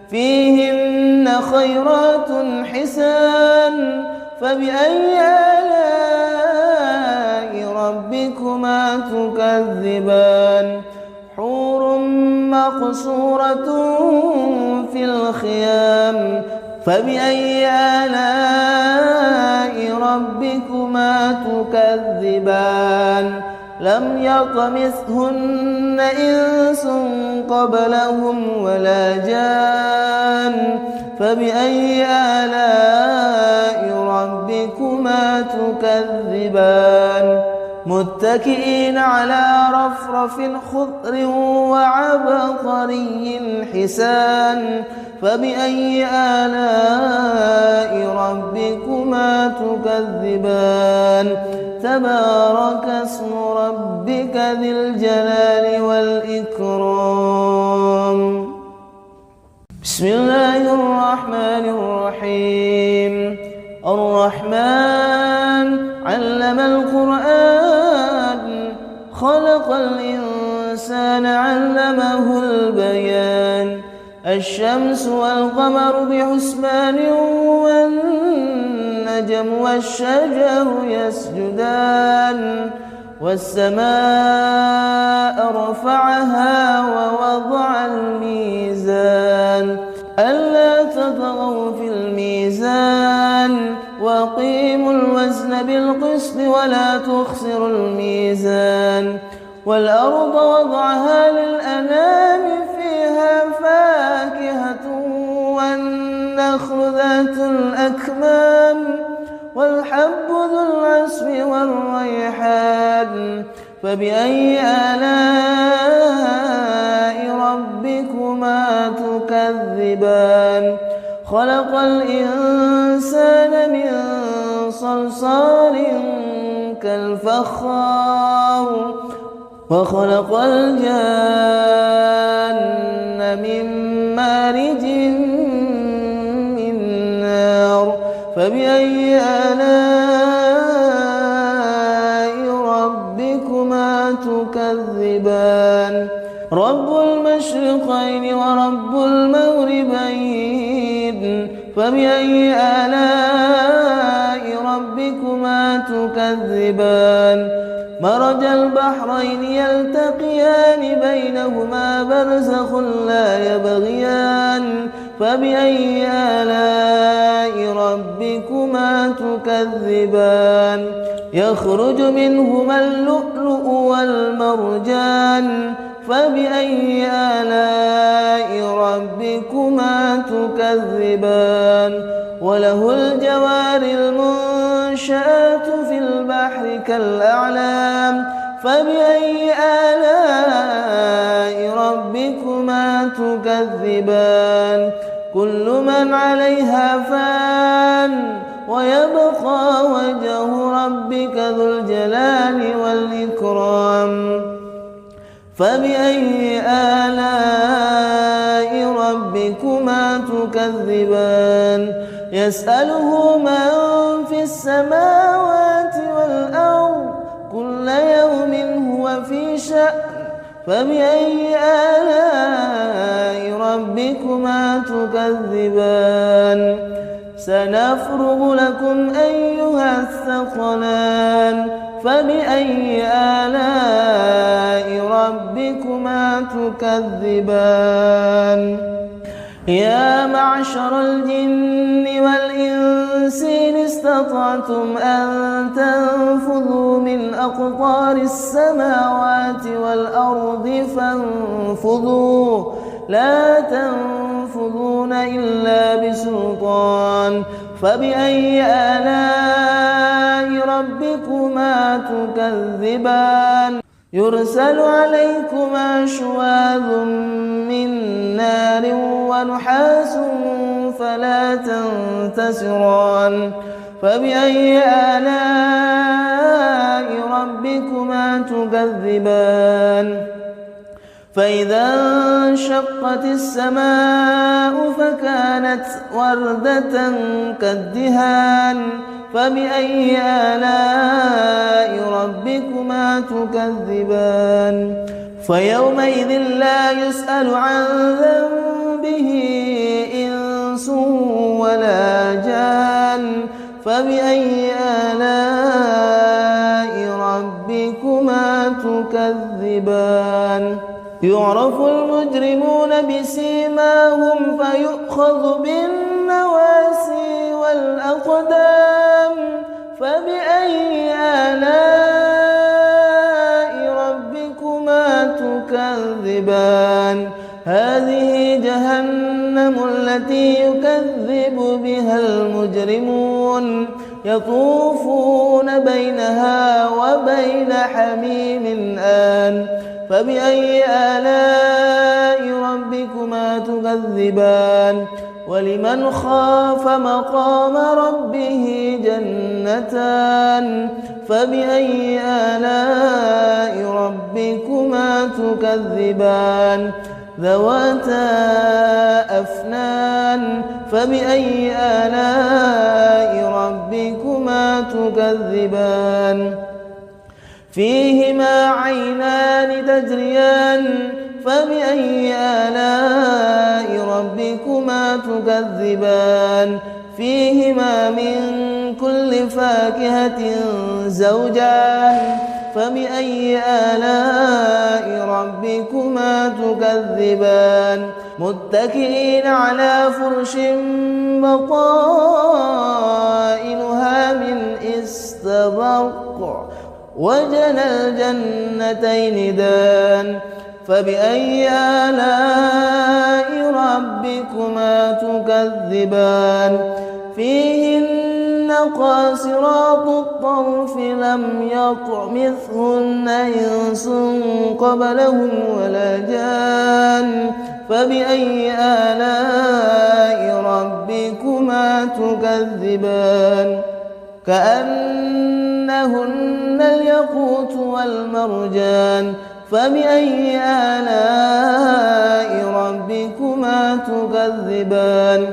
[SPEAKER 1] فيهن خيرات حسان فبأي آلاء ربكما تكذبان حور مقصورة في الخيام فبأي آلاء ربكما تكذبان لم يطمثهن إنس قبلهم ولا جان فبأي آلاء ربكما تكذبان متكئين على رفرف خضر وعبقري حسان فبأي آلاء ربكما تكذبان تبارك اسم ربك ذي الجلال والإكرام بسم الله الرحمن الرحيم الرحمن علم القرآن خلق الإنسان علمه البيان الشمس والقمر بحسبان والنجم والشجر يسجدان والسماء رفعها ووضع الميزان ألا تطغوا في الميزان وأقيموا الوزن بالقسط ولا تخسروا الميزان والأرض وضعها للأنام فيها فاكهة والنخل ذات الأكمام والحب ذو العصف والريحان فبأي آلاء ربكما تكذبان خلق الإنسان من صلصال كالفخار وخلق الجان من مارج من نار فبأي آلاء ربكما تكذبان رب المشرقين ورب المغربين فبأي آلاء ربكما تكذبان مرج البحرين يلتقيان بينهما برزخ لا يبغيان فبأي آلاء ربكما تكذبان يخرج منهما اللؤلؤ والمرجان فبأي آلاء ربكما تكذبان وله الجوار المنشآت في البحر كالأعلام فبأي آلاء ربكما تكذبان كل من عليها فان ويبقى وجه ربك ذو الجلال والإكرام فبأي آلاء ربكما تكذبان يسأله من في السماوات والأرض كل يوم هو في شأن فبأي آلاء ربكما تكذبان سنفرغ لكم أيها الثقلان فبأي آلاء ربكما تكذبان يا معشر الجن والإنس إن استطعتم أن تنفذوا من أقطار السماوات والأرض فانفذوا لا تنفذون إلا بسلطان فبأي آلاء ربكما تكذبان يرسل عليكما شواظ من نار ونحاس فلا تنتصران فبأي آلاء ربكما تكذبان فإذا انشقت السماء فكانت وردة كالدهان فبأي آلاء ربكما تكذبان فيومئذ لا يسأل عن ذنبه إنس ولا جان فبأي آلاء ربكما تكذبان يعرف المجرمون بسيماهم فيؤخذ بالنواسي والأقدام فبأي آلاء ربكما تكذبان هذه جهنم التي يكذب بها المجرمون يطوفون بينها وبين حميم آن فبأي آلاء ربكما تكذبان ولمن خاف مقام ربه جنتان فبأي آلاء ربكما تكذبان ذواتا أفنان فبأي آلاء ربكما تكذبان فيهما عينان تجريان فبأي آلاء ربكما تكذبان فيهما من كل فاكهة زوجان فبأي آلاء ربكما تكذبان متكئين على فرش بطائنها من استبرق وجنى الجنتين دان فبأي آلاء ربكما تكذبان فيهن قاصرات الطرف لم يطمثهن إنس قبلهم ولا جان فبأي آلاء ربكما تكذبان كأنهن الياقوت والمرجان فبأي آلاء ربكما تكذبان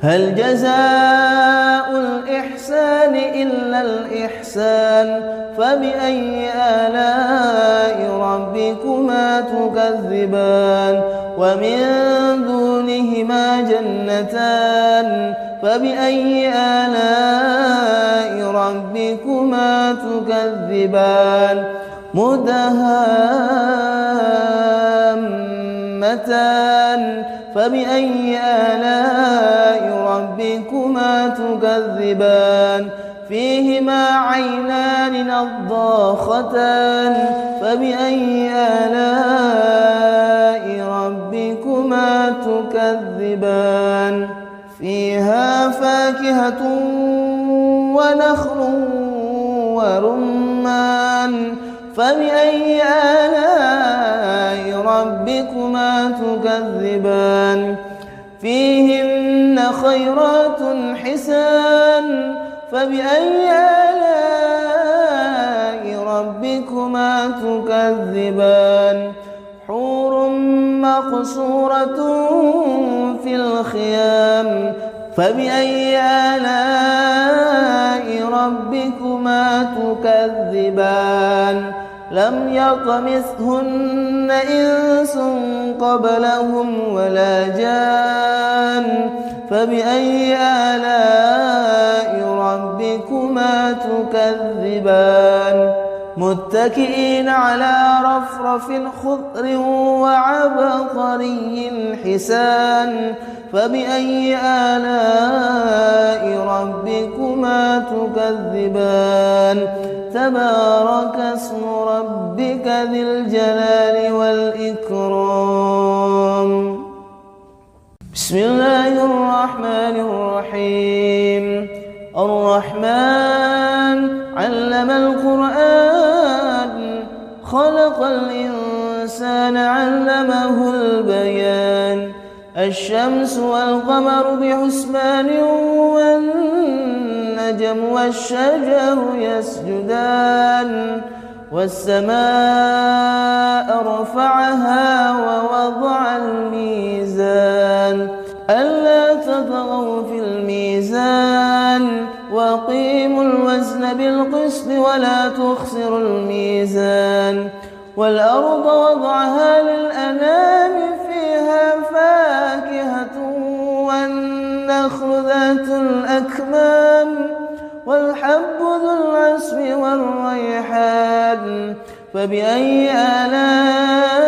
[SPEAKER 1] هل جزاء الإحسان إلا الإحسان فبأي آلاء ربكما تكذبان ومن دونهما جنتان فبأي آلاء ربكما تكذبان مدهامتان فبأي آلاء ربكما تكذبان فيهما عينان نضاختان فبأي آلاء ربكما تكذبان فيها فاكهة ونخل ورمان فبأي آلاء ربكما تكذبان فيهن خيرات حسان فبأي آلاء ربكما تكذبان حور مقصورة في الخيام فبأي آلاء ربكما تكذبان لم يطمثهن إنس قبلهم ولا جان فبأي آلاء ربكما تكذبان متكئين على رفرف خضر وعبقري حسان فبأي آلاء ربكما تكذبان تبارك اسم ربك ذي الجلال والإكرام بسم الله الرحمن الرحيم الرحمن علم القرآن خلق الإنسان علمه البيان الشمس والقمر بحسبان والنجم والشجر يسجدان والسماء رفعها ووضع الميزان ألا تطغوا في الميزان وأقيموا الوزن بالقسط ولا تخسروا الميزان والأرض وضعها للأنام فيها فاكهة والنخل ذات الأكمام والحب ذو العصف والريحان فبأي آلاء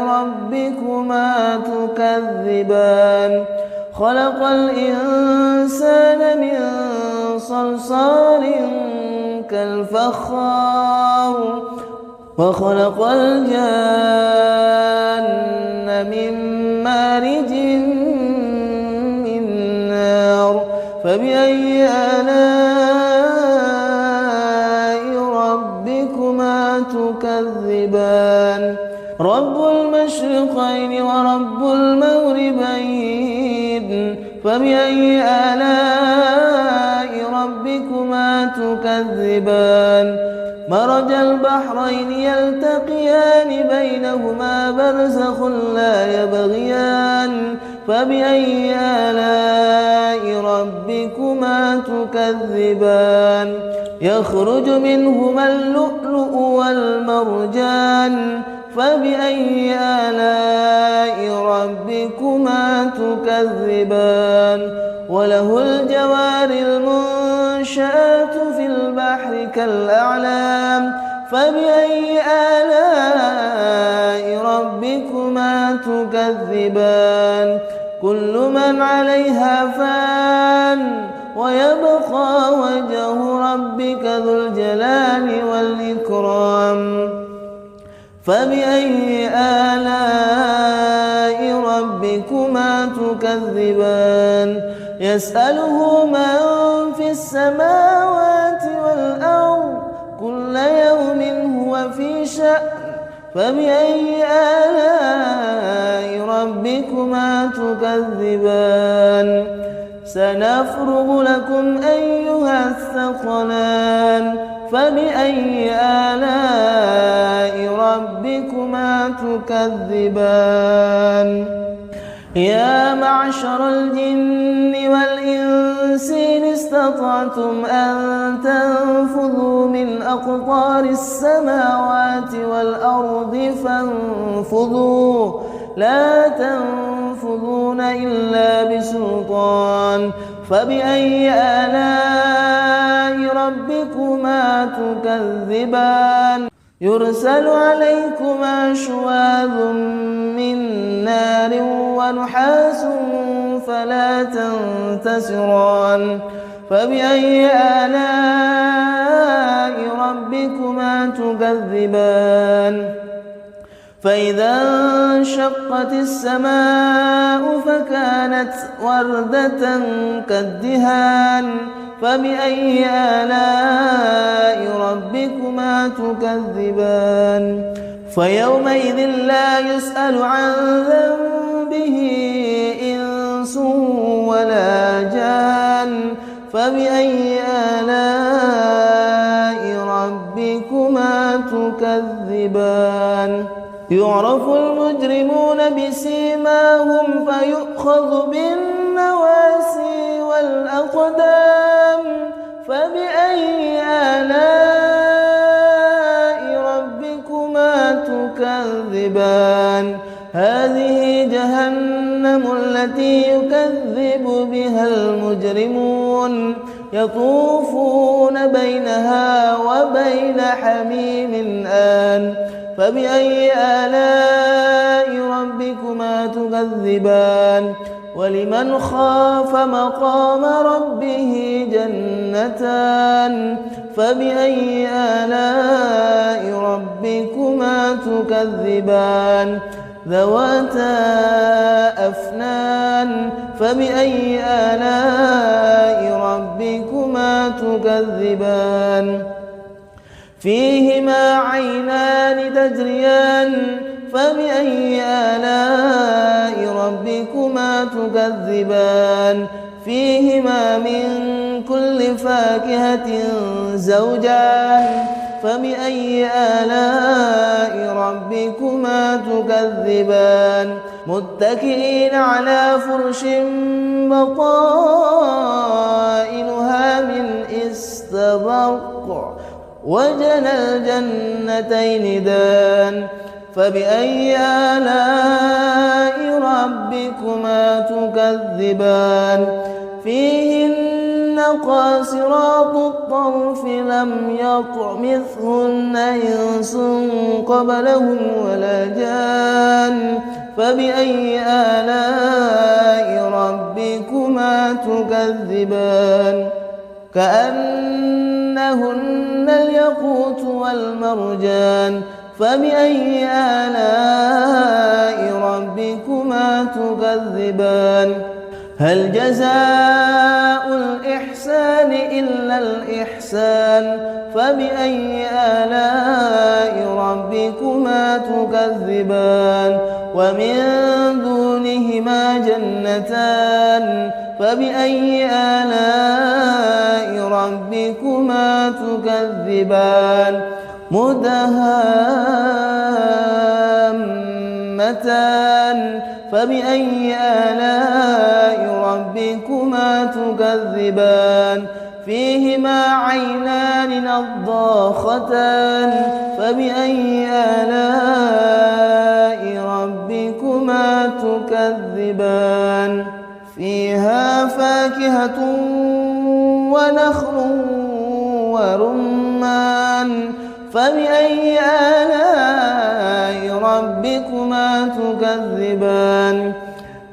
[SPEAKER 1] ربكما تكذبان خلق الإنسان من صلصال كالفخار وخلق الجان من مارج من نار فبأي آلاء ربكما تكذبان رب المشرقين ورب المغربين فبأي آلاء ربكما تكذبان مرج البحرين يلتقيان بينهما برزخ لا يبغيان فبأي آلاء ربكما تكذبان يخرج منهما اللؤلؤ والمرجان فبأي آلاء ربكما تكذبان وله الجوار المنشآت في البحر كالأعلام فبأي آلاء ربكما تكذبان كل من عليها فان ويبقى وجه ربك ذو الجلال والإكرام فبأي آلاء ربكما تكذبان يسأله من في السماوات والأرض كل يوم هو في شأن فبأي آلاء ربكما تكذبان سنفرغ لكم أيها الثقلان فبأي آلاء ربكما تكذبان يا معشر الجن والإنس إن استطعتم أن تنفذوا من أقطار السماوات والأرض فانفذوا لا تنفذون إلا بسلطان فبأي آلاء ربكما تكذبان يرسل عليكما شواظ من نار ونحاس فلا تنتصران فبأي آلاء ربكما تكذبان فإذا انشقت السماء فكانت وردة كالدهان فبأي آلاء ربكما تكذبان فيومئذ لا يسأل عن ذنبه إنس ولا جان فبأي آلاء ربكما تكذبان يعرف المجرمون بسيماهم فيؤخذ بالنواسي والأقدام فبأي آلاء ربكما تكذبان هذه جهنم التي يكذب بها المجرمون يطوفون بينها وبين حميم آن فبأي آلاء ربكما تكذبان ولمن خاف مقام ربه جنتان فبأي آلاء ربكما تكذبان ذواتا أفنان فبأي آلاء ربكما تكذبان فيهما عينان تجريان فبأي آلاء ربكما تكذبان فيهما من كل فاكهة زوجان فبأي آلاء ربكما تكذبان متكئين على فرش بطائنها من استبرق وجنى الجنتين دان فبأي آلاء ربكما تكذبان فيهن قاصرات الطرف لم يطمثهن إنس قبلهم ولا جان فبأي آلاء ربكما تكذبان كأنهن الياقوت والمرجان فبأي آلاء ربكما تكذبان هل جزاء الإحسان إلا الإحسان فبأي آلاء ربكما تكذبان ومن دونهما جنتان فبأي آلاء ربكما تكذبان مدهامتان فبأي آلاء ربكما تكذبان فيهما عينان نضاختان فبأي آلاء ربكما تكذبان فيها فاكهة ونخل ورمان فبأي آلاء ربكما تكذبان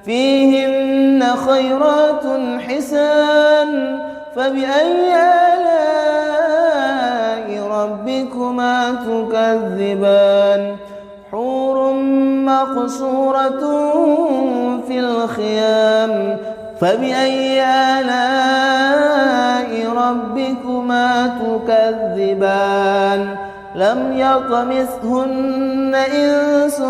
[SPEAKER 1] فيهن خيرات حسان فبأي آلاء ربكما تكذبان حور مقصورة في الخيام فبأي آلاء ربكما تكذبان لم يطمثهن إنس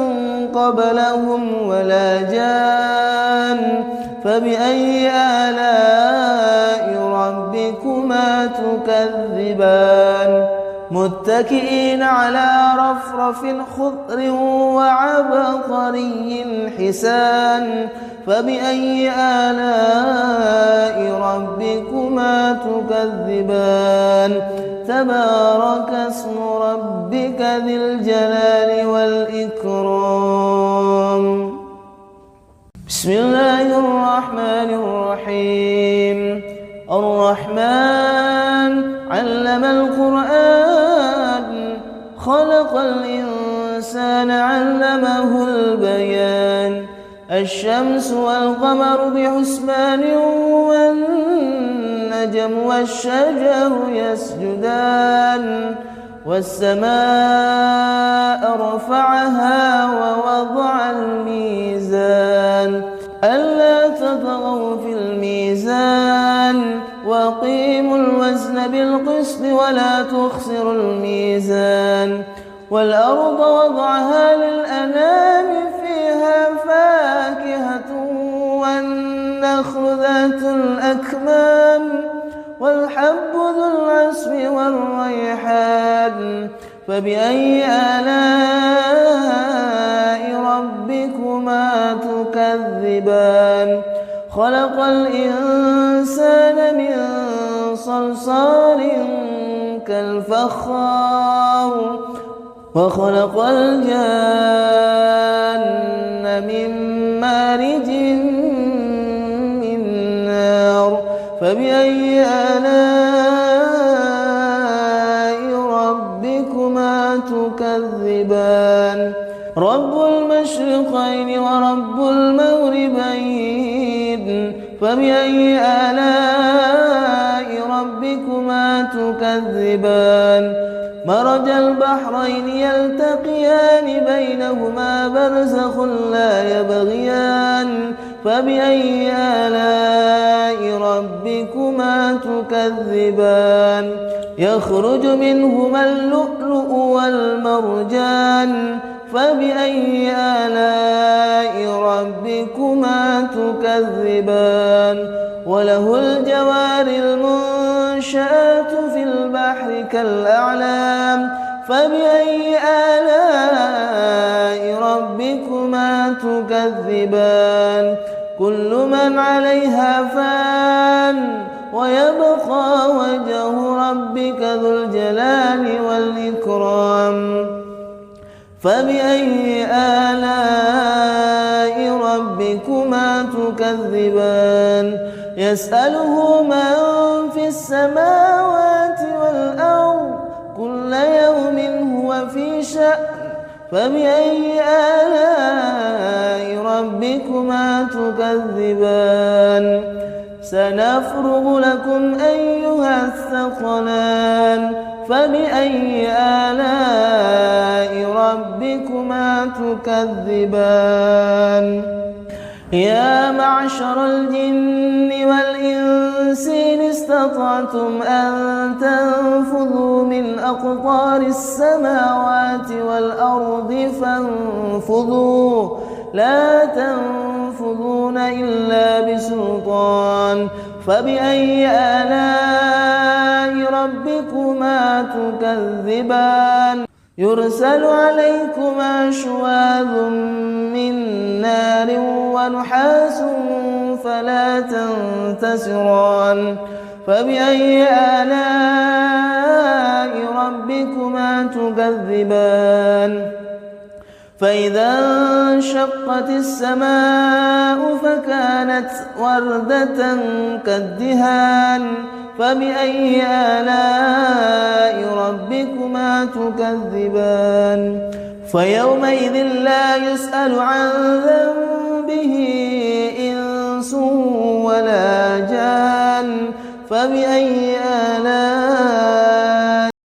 [SPEAKER 1] قبلهم ولا جان فبأي آلاء ربكما تكذبان متكئين على رفرف خضر وعبقري حسان فبأي آلاء ربكما تكذبان تبارك اسم ربك ذي الجلال والإكرام بسم الله الرحمن الرحيم الرحمن علم القرآن خلق الإنسان علمه البيان الشمس والقمر بحسبان والنجم والشجر يسجدان والسماء رفعها ووضع الميزان ألا تطغوا في الميزان وأقيموا الوزن بالقسط ولا تخسروا الميزان والأرض وضعها للأنام فيها فاكهة والنخل ذات الأكمام والحب ذو العصف والريحان فبأي آلاء ربكما تكذبان خلق الإنسان من صلصال كالفخار وخلق الجان من مارج من نار فبأي آلاء ربكما تكذبان رب المشرقين ورب المغربين فبأي آلاء ربكما تكذبان مرج البحرين يلتقيان بينهما برزخ لا يبغيان فبأي آلاء ربكما تكذبان يخرج منهما اللؤلؤ والمرجان فبأي آلاء ربكما تكذبان وله الجوار المنشآت في البحر كالأعلام فبأي آلاء ربكما تكذبان كل من عليها فان ويبقى وجه ربك ذو الجلال والإكرام فبأي آلاء ربكما تكذبان يسأله من في السماوات والأرض كل يوم هو في شأن فبأي آلاء ربكما تكذبان سنفرغ لكم أيها الثقلان فبأي آلاء ربكما تكذبان يا معشر الجن والإنس إن استطعتم أن تنفذوا من أقطار السماوات والأرض فانفذوا لا تنفذون إلا بسلطان فبأي آلاء ربكما تكذبان يرسل عليكما شواظ من نار ونحاس فلا تنتصران فبأي آلاء ربكما تكذبان فإذا انشقت السماء فكانت وردة كالدهان فبأي آلاء ربكما تكذبان فيومئذ لا يسأل عن ذنبه إنس ولا جان فبأي آلاء